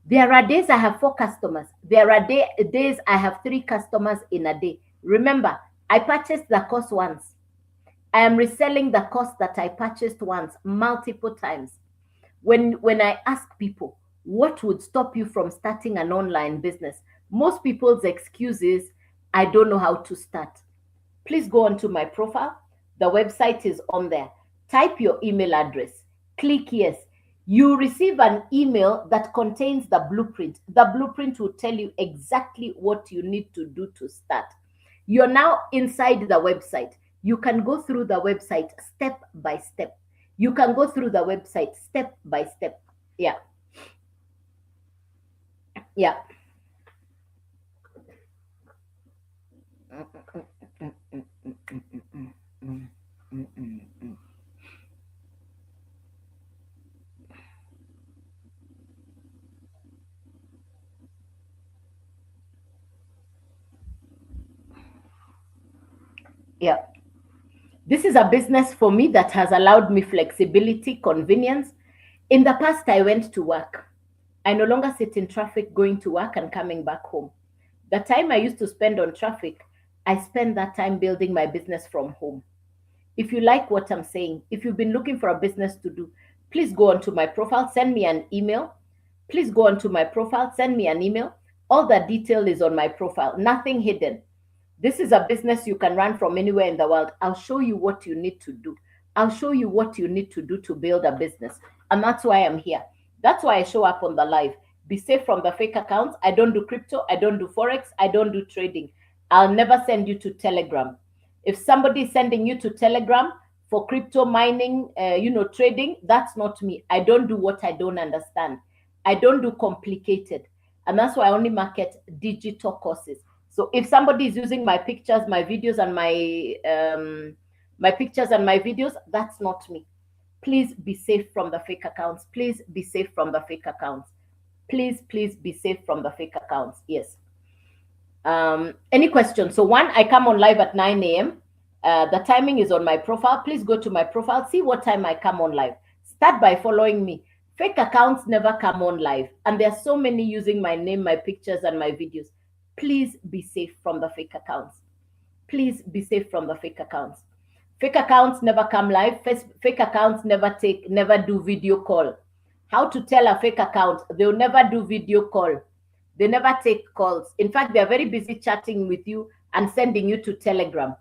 There are days I have 4 customers. There are days I have 3 customers in a day. Remember, I purchased the course once. I am reselling the course that I purchased once multiple times. When I ask people, what would stop you from starting an online business? Most people's excuse is, I don't know how to start. Please go onto my profile. The website is on there. Type your email address. Click yes. You receive an email that contains the blueprint. The blueprint will tell you exactly what you need to do to start. You're now inside the website. You can go through the website step by step. You can go through the website step by step. Yeah. Yeah. Yeah. This is a business for me that has allowed me flexibility, convenience. In the past, I went to work. I no longer sit in traffic going to work and coming back home. The time I used to spend on traffic, I spend that time building my business from home. If you like what I'm saying, if you've been looking for a business to do, please go onto my profile, send me an email. Please go onto my profile, send me an email. All the detail is on my profile, nothing hidden. This is a business you can run from anywhere in the world. I'll show you what you need to do. I'll show you what you need to do to build a business. And that's why I'm here. That's why I show up on the live. Be safe from the fake accounts. I don't do crypto. I don't do Forex. I don't do trading. I'll never send you to Telegram. If somebody is sending you to Telegram for crypto mining, trading, that's not me. I don't do what I don't understand. I don't do complicated. And that's why I only market digital courses. So if somebody is using my pictures, my videos, and my pictures and my videos, that's not me. Please be safe from the fake accounts. Please be safe from the fake accounts. Please be safe from the fake accounts. Yes. Any questions? So one, I come on live at 9 a.m. The timing is on my profile. Please go to my profile, see what time I come on live. Start by following me. Fake accounts never come on live. And there are so many using my name, my pictures, and my videos. Please be safe from the fake accounts. Please be safe from the fake accounts. Fake accounts never come live. Fake accounts never do video call. How to tell a fake account? They'll never do video call. They never take calls. In fact, they're very busy chatting with you and sending you to Telegram.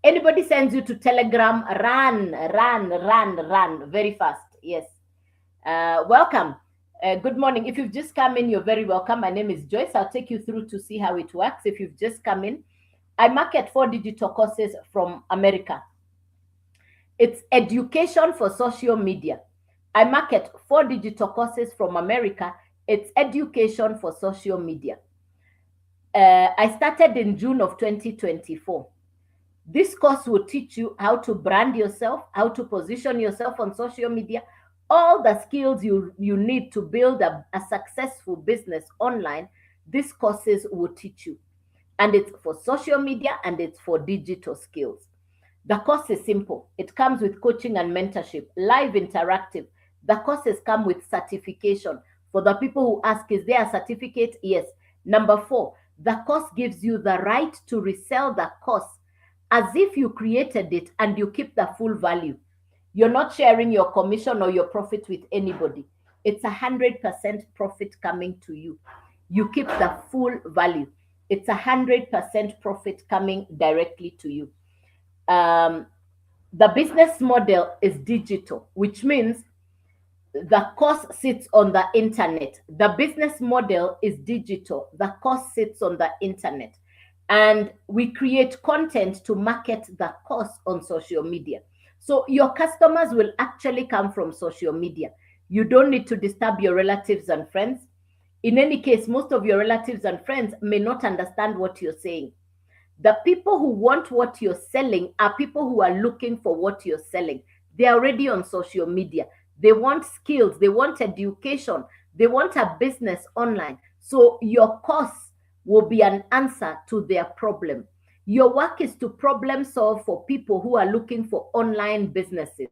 Anybody sends you to Telegram, run very fast. Yes. Welcome. Good morning. If you've just come in, you're very welcome. My name is Joyce. I'll take you through to see how it works. If you've just come in, I market 4 digital courses from America. It's education for social media. I market 4 digital courses from America. It's education for social media. I started in June of 2024. This course will teach you how to brand yourself, how to position yourself on social media, all the skills you need to build a successful business online. These courses will teach you. And it's for social media and it's for digital skills. The course is simple. It comes with coaching and mentorship, live interactive. The courses come with certification. For the people who ask, is there a certificate? Yes. Number 4, the course gives you the right to resell the course as if you created it and you keep the full value. You're not sharing your commission or your profit with anybody. It's 100% profit coming to you. You keep the full value. It's 100% profit coming directly to you. The business model is digital, which means the course sits on the internet. The business model is digital. The course sits on the internet. And we create content to market the course on social media. So your customers will actually come from social media. You don't need to disturb your relatives and friends. In any case, most of your relatives and friends may not understand what you're saying. The people who want what you're selling are people who are looking for what you're selling. They're already on social media. They want skills. They want education. They want a business online. So your course will be an answer to their problem. Your work is to problem solve for people who are looking for online businesses.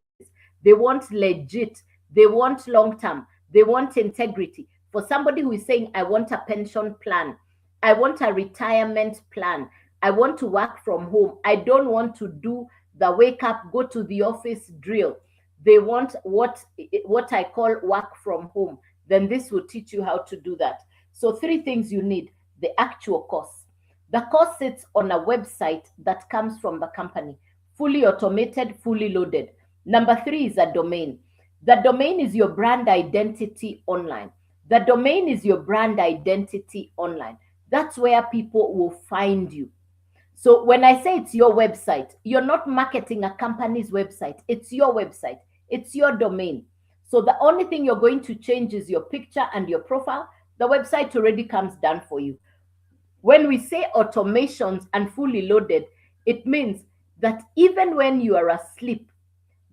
They want legit. They want long term. They want integrity. For somebody who is saying, I want a pension plan. I want a retirement plan. I want to work from home. I don't want to do the wake up, go to the office drill. They want what I call work from home. Then this will teach you how to do that. So 3 things you need. The actual course. The course sits on a website that comes from the company. fully automated, fully loaded. Number 3 is a domain. The domain is your brand identity online. The domain is your brand identity online. That's where people will find you. So when I say it's your website, you're not marketing a company's website. It's your website. It's your domain. So the only thing you're going to change is your picture and your profile. The website already comes done for you. When we say automations and fully loaded, it means that even when you are asleep,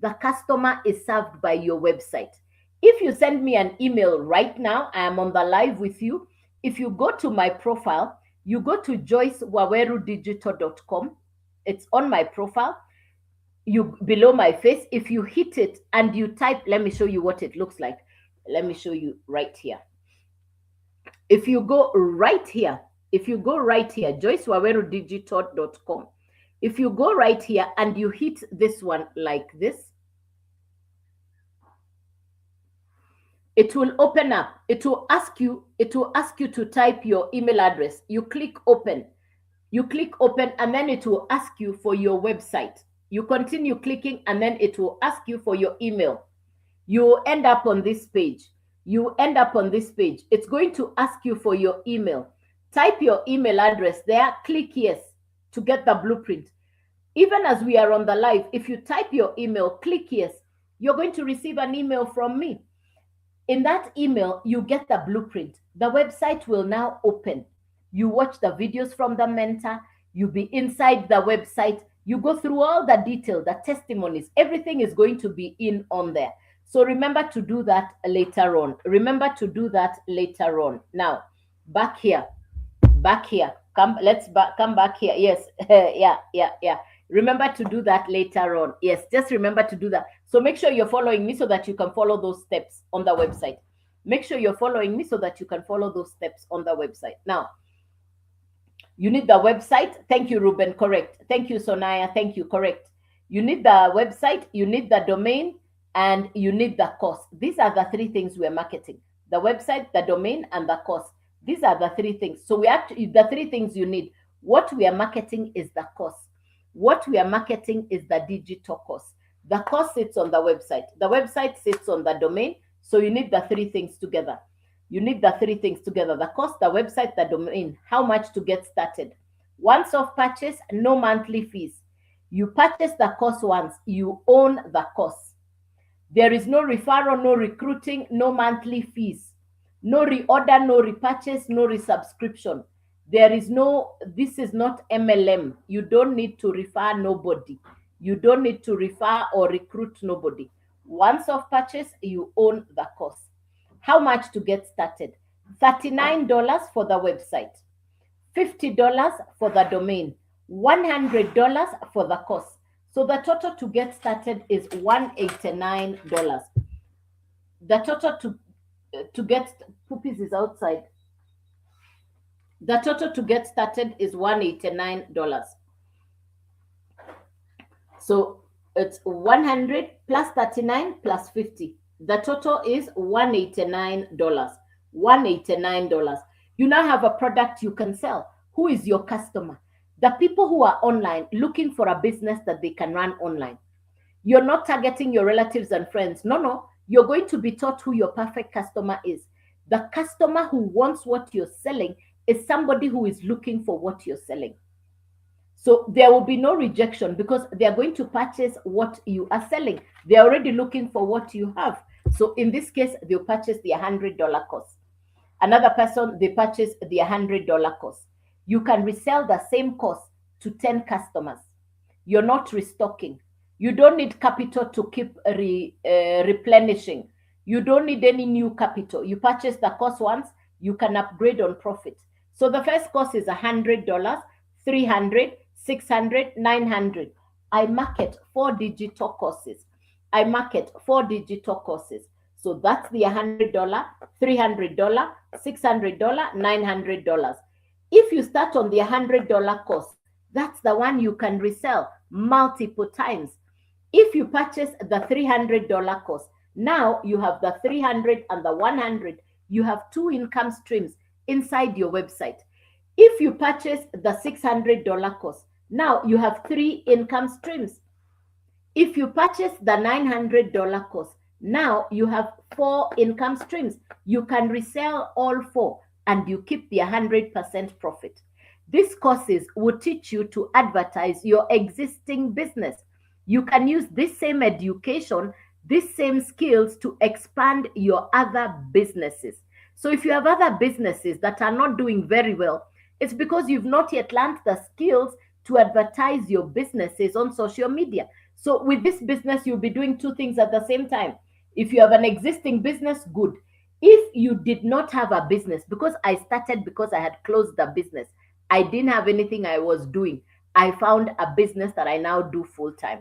the customer is served by your website. If you send me an email right now, I am on the live with you. If you go to my profile, you go to joycewawerudigital.com. It's on my profile. You below my face. If you hit it and you type, let me show you what it looks like. Let me show you right here. If you go right here, joycewawerudigital.com, if you go right here and you hit this one like this, it will open up. It will ask you to type your email address. You click open. And then it will ask you for your website. You continue clicking and then it will ask you for your email. You end up on this page. It's going to ask you for your email. Type your email address there, click yes to get the blueprint. Even as we are on the live, if you type your email, click yes, you're going to receive an email from me. In that email, you get the blueprint. The website will now open. You watch the videos from the mentor. You be inside the website. You go through all the detail, the testimonies. Everything is going to be in on there. So remember to do that later on. Now, back here. Let's come back here. Yes. Yeah. Remember to do that later on. Yes, just remember to do that. So make sure you're following me so that you can follow those steps on the website. Now, you need the website. Thank you, Ruben. Correct. Thank you, Sonaya. Thank you. Correct. You need the website, you need the domain, and you need the course. These are the 3 things we're marketing: the website, the domain, and the course. These are the 3 things. So the 3 things you need. What we are marketing is the course. What we are marketing is the digital course. The course sits on the website. The website sits on the domain. So you need the 3 things together. The course, the website, the domain. How much to get started? Once off purchase, no monthly fees. You purchase the course once, you own the course. There is no referral, no recruiting, no monthly fees, no reorder, no repurchase, no resubscription. This is not MLM. You don't need to refer nobody. You don't need to refer or recruit nobody. Once off purchase, you own the course. How much to get started? $39 for the website, $50 for the domain, $100 for the course. So the total to get started is $189. The total to get puppies is outside. The total to get started is $189. So it's 100 plus 39 plus 50. The total is $189. $189. You now have a product you can sell. Who is your customer? The people who are online looking for a business that they can run online. You're not targeting your relatives and friends. No. You're going to be taught who your perfect customer is. The customer who wants what you're selling is somebody who is looking for what you're selling. So there will be no rejection because they are going to purchase what you are selling. They're already looking for what you have. So in this case, they'll purchase the $100 course. Another person, they purchase the $100 course. You can resell the same course to 10 customers. You're not restocking. You don't need capital to keep replenishing. You don't need any new capital. You purchase the course once, you can upgrade on profit. So the first course is $100, $300, $600, $900. I market 4 digital courses. So that's the $100, $300, $600, $900. If you start on the $100 course, that's the one you can resell multiple times. If you purchase the $300 course, now you have the 300 and the 100. You have 2 income streams inside your website. If you purchase the $600 course, now you have 3 income streams. If you purchase the $900 course, now you have 4 income streams. You can resell all 4 and you keep the 100% profit. These courses will teach you to advertise your existing business. You can use this same education, these same skills to expand your other businesses. So if you have other businesses that are not doing very well, it's because you've not yet learned the skills to advertise your businesses on social media. So with this business, you'll be doing 2 things at the same time. If you have an existing business, good. If you did not have a business, because I started because I had closed the business, I didn't have anything I was doing. I found a business that I now do full time.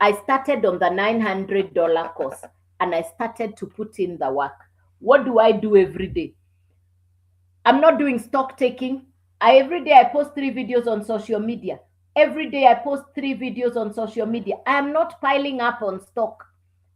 I started on the $900 course and I started to put in the work. What do I do every day? I'm not doing stock taking. Every day I post 3 videos on social media. Every day I post 3 videos on social media. I am not piling up on stock.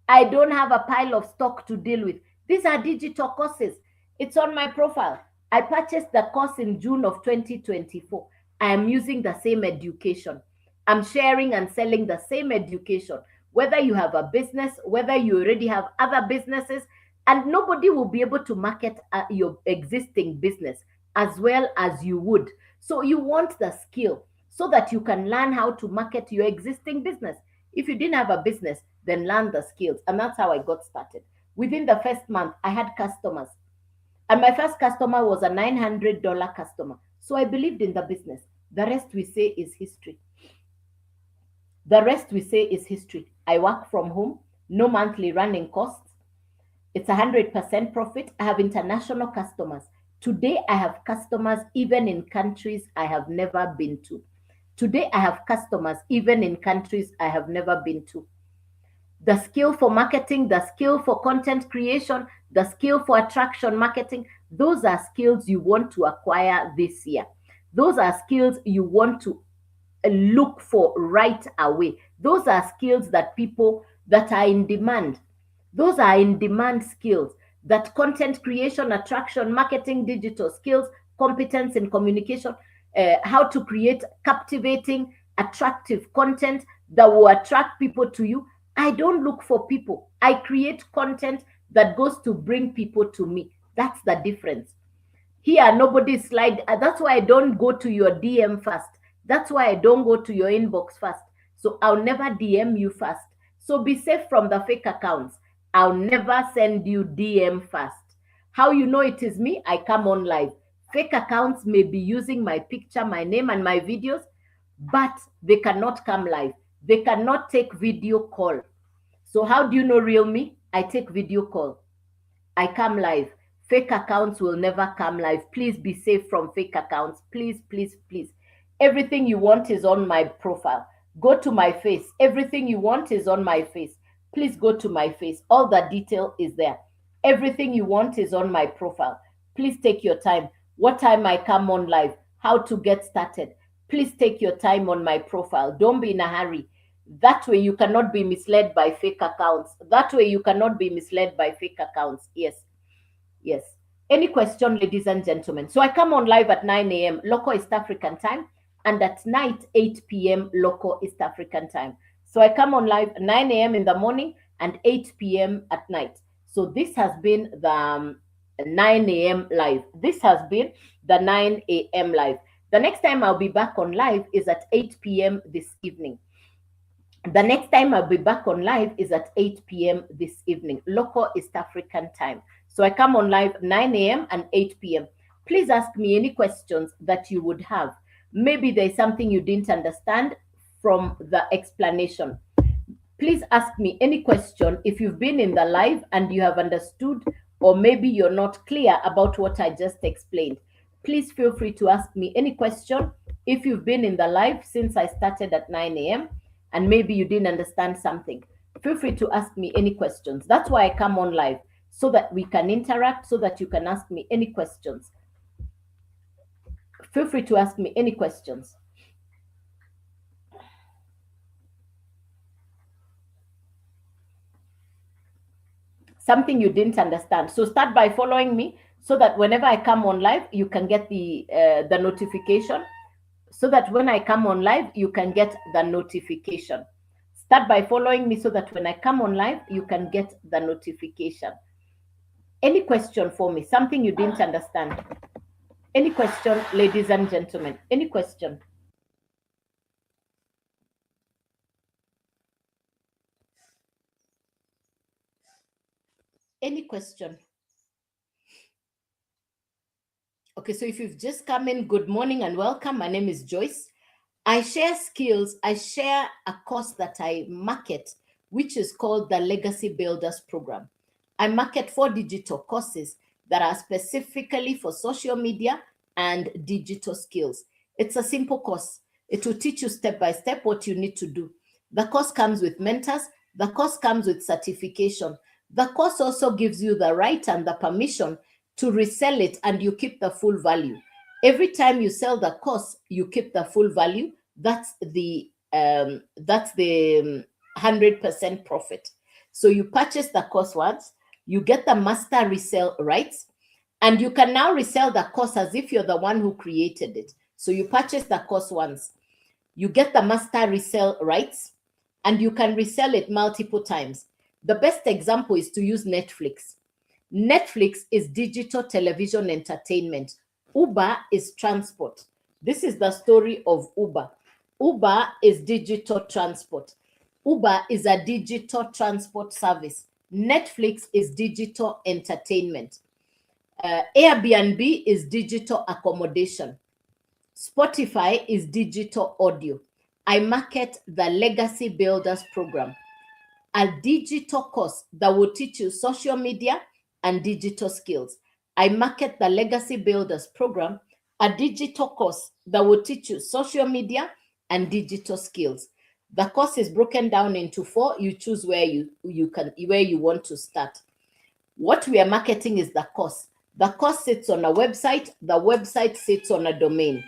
I don't have a pile of stock to deal with. These are digital courses. It's on my profile. I purchased the course in June of 2024. I am using the same education. I'm sharing and selling the same education. Whether you have a business, whether you already have other businesses, and nobody will be able to market your existing business as well as you would. So you want the skill so that you can learn how to market your existing business. If you didn't have a business, then learn the skills. And that's how I got started. Within the first month, I had customers. And my first customer was a $900 customer. So I believed in the business. The rest we say is history. The rest we say is history. I work from home, no monthly running costs. It's 100% profit. I have international customers. Today, I have customers even in countries I have never been to. Today, I have customers even in countries I have never been to. The skill for marketing, the skill for content creation, the skill for attraction marketing, those are skills you want to acquire this year. Those are skills you want to look for right away. Those are skills that people that are in demand. Those are in demand skills, that content creation, attraction, marketing, digital skills, competence in communication, how to create captivating, attractive content that will attract people to you. I don't look for people. I create content that goes to bring people to me. That's the difference. Here, nobody slide. That's why I don't go to your DM first. That's why I don't go to your inbox first. So I'll never DM you first. So be safe from the fake accounts. I'll never send you DM first. How you know it is me? I come on live. Fake accounts may be using my picture, my name, and my videos, but they cannot come live. They cannot take video call. So how do you know real me? I take video call. I come live. Fake accounts will never come live. Please be safe from fake accounts. Please, please, please. Everything you want is on my profile. Go to my face. Everything you want is on my face. Please go to my face. All the detail is there. Everything you want is on my profile. Please take your time. What time I come on live? How to get started? Please take your time on my profile. Don't be in a hurry. That way you cannot be misled by fake accounts. That way you cannot be misled by fake accounts. Yes. Yes. Any question, ladies and gentlemen? So I come on live at 9 a.m. local East African time and at night 8 p.m. local East African time. So I come on live 9 a.m. in the morning and 8 p.m. at night. So this has been the 9 a.m. live. This has been the 9 a.m. live. The next time I'll be back on live is at 8 p.m. this evening. The next time I'll be back on live is at 8 p.m. this evening, local East African time. So I come on live 9 a.m. and 8 p.m. Please ask me any questions that you would have. Maybe there's something you didn't understand from the explanation. Please ask me any question if you've been in the live and you have understood, or maybe you're not clear about what I just explained. Please feel free to ask me any question if you've been in the live since I started at 9 a.m. and maybe you didn't understand something. Feel free to ask me any questions. That's why I come on live, so that we can interact, so that you can ask me any questions. Feel free to ask me any questions. Something you didn't understand. So start by following me so that whenever I come on live, you can get the notification. So that when I come on live, you can get the notification. Start by following me so that when I come on live, you can get the notification. Any question for me? Something you didn't understand? Any question, ladies and gentlemen? Any question? Any question? Okay, so if you've just come in, good morning and welcome. My name is Joyce. I share skills. I share a course that I market, which is called the Legacy Builders Program. I market 4 digital courses that are specifically for social media and digital skills. It's a simple course. It will teach you step by step what you need to do. The course comes with mentors. The course comes with certification. The course also gives you the right and the permission to resell it, and you keep the full value. Every time you sell the course, you keep the full value. That's the 100% profit. So you purchase the course once, you get the master resell rights, and you can now resell the course as if you're the one who created it. So you purchase the course once, you get the master resell rights, and you can resell it multiple times. The best example is to use Netflix. Netflix is digital television entertainment. Uber is transport. This is the story of Uber. Uber is digital transport. Uber is a digital transport service. Netflix is digital entertainment. Airbnb is digital accommodation. Spotify is digital audio. I market the Legacy Builders Program, a digital course that will teach you social media and digital skills. I market the Legacy Builders Program, a digital course that will teach you social media and digital skills. The course is broken down into 4. You choose where you want to start. What we are marketing is the course. The course sits on a website. The website sits on a domain.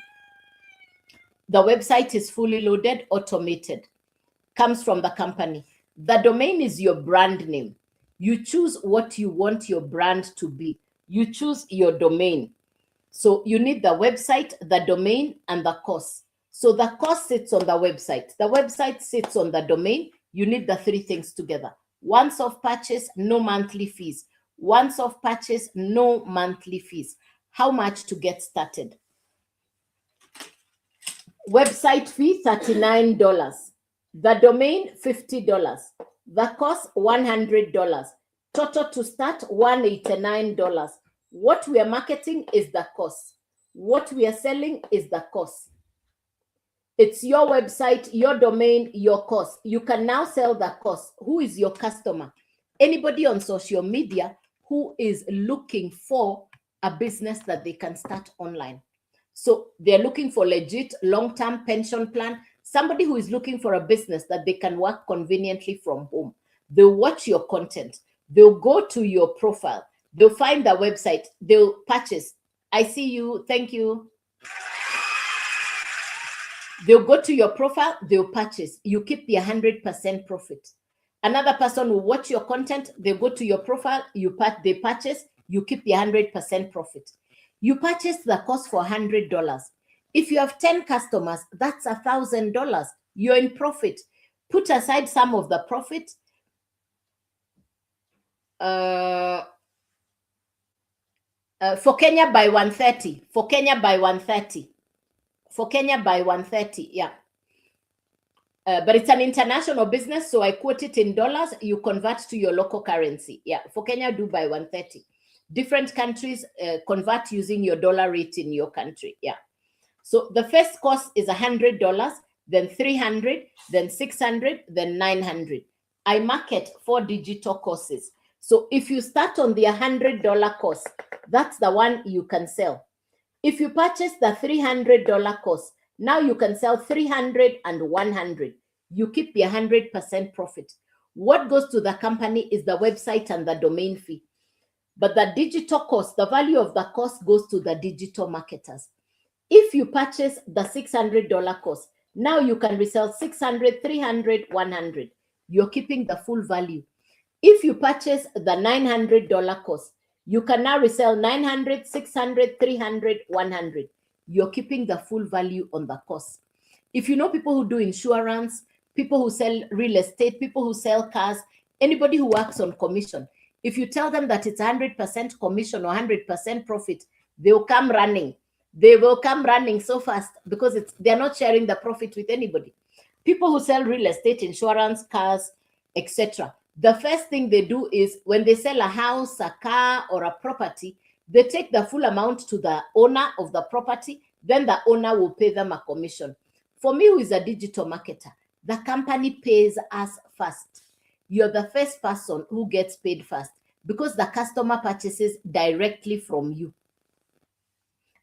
The website is fully loaded, automated, comes from the company. The domain is your brand name. You choose what you want your brand to be. You choose your domain. So you need the website, the domain, and the course. So the course sits on the website. The website sits on the domain. You need the 3 things together. Once off purchase, no monthly fees. Once off purchase, no monthly fees. How much to get started? Website fee, $39. The domain, $50. The course, $100. Total to start, $189. What we are marketing is the course. What we are selling is the course. It's your website, your domain, your course. You can now sell the course. Who is your customer? Anybody on social media who is looking for a business that they can start online. So they're looking for legit long-term pension plan, somebody who is looking for a business that they can work conveniently from home. They'll watch your content. They'll go to your profile. They'll find the website. They'll purchase. I see you. Thank you. They'll go to your profile. They'll purchase. You keep the 100% profit. Another person will watch your content. They go to your profile. They purchase. You keep the 100% profit. You purchase the course for $100. If you have 10 customers, that's $1,000. You're in profit. Put aside some of the profit. For Kenya by 130. For Kenya by 130. For Kenya by 130. Yeah. But it's an international business, so I quote it in dollars. You convert to your local currency. Yeah. For Kenya, do by 130. Different countries convert using your dollar rate in your country. Yeah. So the first course is $100, then $300, then $600, then $900. I market 4 digital courses. So if you start on the $100 course, that's the one you can sell. If you purchase the $300 course, now you can sell 300 and 100. You keep the 100% profit. What goes to the company is the website and the domain fee. But the digital course, the value of the course goes to the digital marketers. If you purchase the $600 course, now you can resell 600, 300, 100. You're keeping the full value. If you purchase the $900 course, you can now resell 900, 600, 300, 100. You're keeping the full value on the course. If you know people who do insurance, people who sell real estate, people who sell cars, anybody who works on commission. If you tell them that it's 100% commission or 100% profit, they'll come running. They will come running so fast because they're not sharing the profit with anybody. People who sell real estate, insurance, cars, etc. The first thing they do is when they sell a house, a car, or a property, they take the full amount to the owner of the property, then the owner will pay them a commission. For me, who is a digital marketer, the company pays us first. You're the first person who gets paid first because the customer purchases directly from you.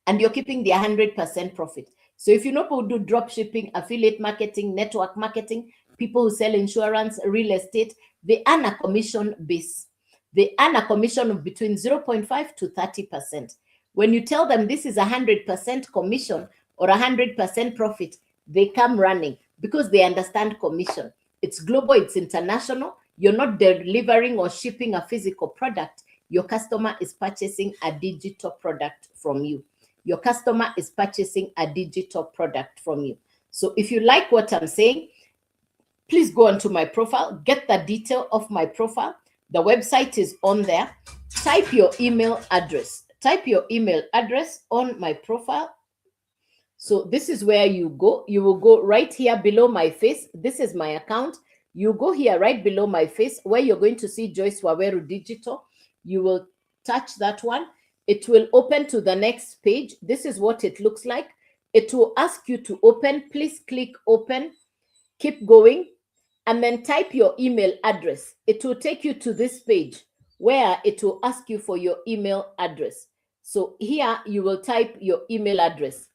And you're keeping the 100% profit. So if you know people who do drop shipping, affiliate marketing, network marketing, people who sell insurance, real estate, they earn a commission base. They earn a commission of between 0.5 to 30%. When you tell them this is 100% commission or 100% profit, they come running because they understand commission. It's global, it's international. You're not delivering or shipping a physical product. Your customer is purchasing a digital product from you. Your customer is purchasing a digital product from you. So if you like what I'm saying, please go onto my profile, get the detail of my profile. The website is on there. Type your email address. Type your email address on my profile. So this is where you go. You will go right here below my face. This is my account. You go here right below my face where you're going to see Joyce Waweru Digital. You will touch that one. It will open to the next page. This is what it looks like. It will ask you to open. Please click open. Keep going. And then type your email address. It will take you to this page where it will ask you for your email address. So here you will type your email address.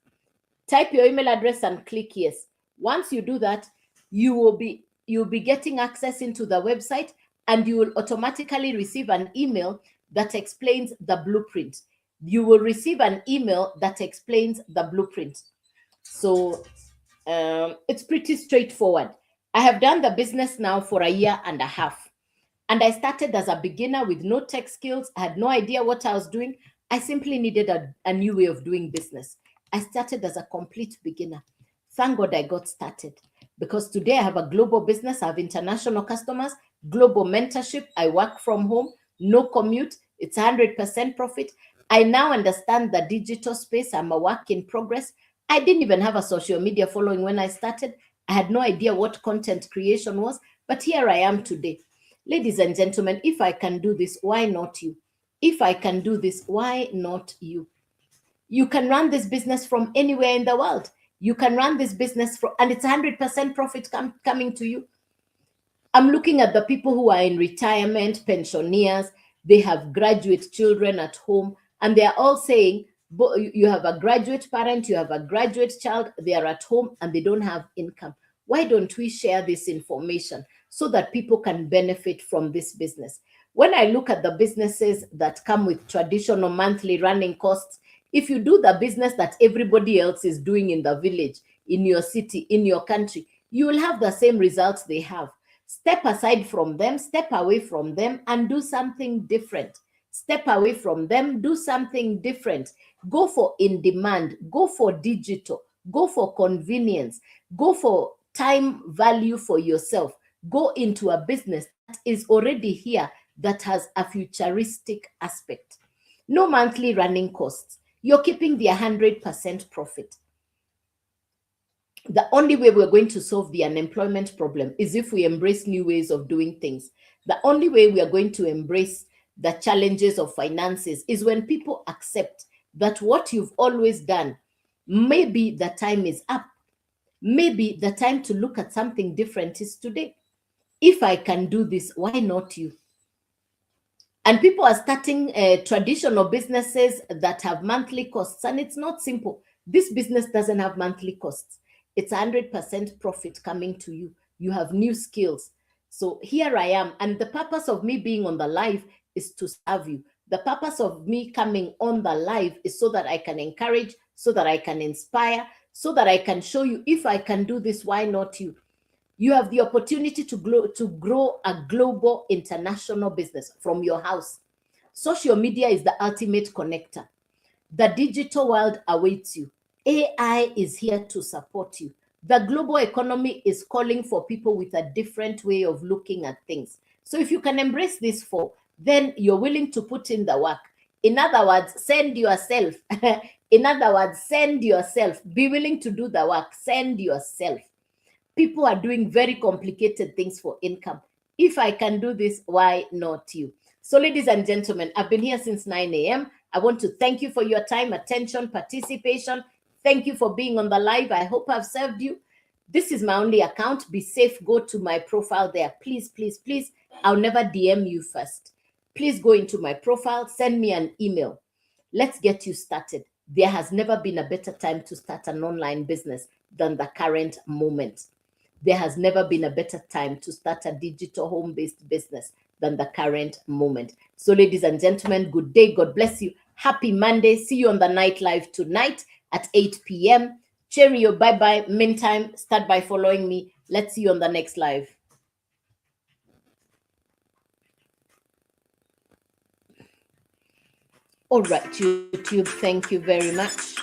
Type your email address and click yes. Once you do that, you'll be getting access into the website and you will automatically receive an email that explains the blueprint. You will receive an email that explains the blueprint. So it's pretty straightforward. I have done the business now for 1.5 years. And I started as a beginner with no tech skills. I had no idea what I was doing. I simply needed a new way of doing business. I started as a complete beginner. Thank God I got started because today I have a global business. I have international customers, global mentorship. I work from home, no commute. It's 100% profit. I now understand the digital space. I'm a work in progress. I didn't even have a social media following when I started. I had no idea what content creation was, but here I am today. Ladies and gentlemen, if I can do this, why not you? If I can do this, why not you? You can run this business from anywhere in the world. You can run this business and it's 100% profit coming to you. I'm looking at the people who are in retirement, pensioners. They have graduate children at home, and they are all saying, you have a graduate parent, you have a graduate child, they are at home and they don't have income. Why don't we share this information so that people can benefit from this business? When I look at the businesses that come with traditional monthly running costs, if you do the business that everybody else is doing in the village, in your city, in your country, you will have the same results they have. Step aside from them, step away from them, and do something different. Step away from them, do something different. Go for in-demand, go for digital, go for convenience, go for time value for yourself. Go into a business that is already here, that has a futuristic aspect. No monthly running costs. You're keeping the 100% profit. The only way we're going to solve the unemployment problem is if we embrace new ways of doing things. The only way we are going to embrace the challenges of finances is when people accept that what you've always done, maybe the time is up. Maybe the time to look at something different is today. If I can do this, why not you? And people are starting traditional businesses that have monthly costs, and it's not simple. This business doesn't have monthly costs. It's 100% profit coming to you. You have new skills. So here I am. And the purpose of me being on the live is to serve you. The purpose of me coming on the live is so that I can encourage, so that I can inspire, so that I can show you, if I can do this, why not you? You have the opportunity to grow a global international business from your house. Social media is the ultimate connector. The digital world awaits you. AI is here to support you. The global economy is calling for people with a different way of looking at things. So if you can embrace these four, then you're willing to put in the work. In other words, send yourself. In other words, send yourself. Be willing to do the work. Send yourself. People are doing very complicated things for income. If I can do this, why not you? So, ladies and gentlemen, I've been here since 9 a.m. I want to thank you for your time, attention, participation. Thank you for being on the live. I hope I've served you. This is my only account. Be safe. Go to my profile there. Please, please, please. I'll never DM you first. Please go into my profile, send me an email. Let's get you started. There has never been a better time to start an online business than the current moment. There has never been a better time to start a digital home-based business than the current moment. So, ladies and gentlemen, good day. God bless you. Happy Monday. See you on the night live tonight at 8 p.m. Cheerio. Bye-bye. Meantime, start by following me. Let's see you on the next live. All right, YouTube, thank you very much.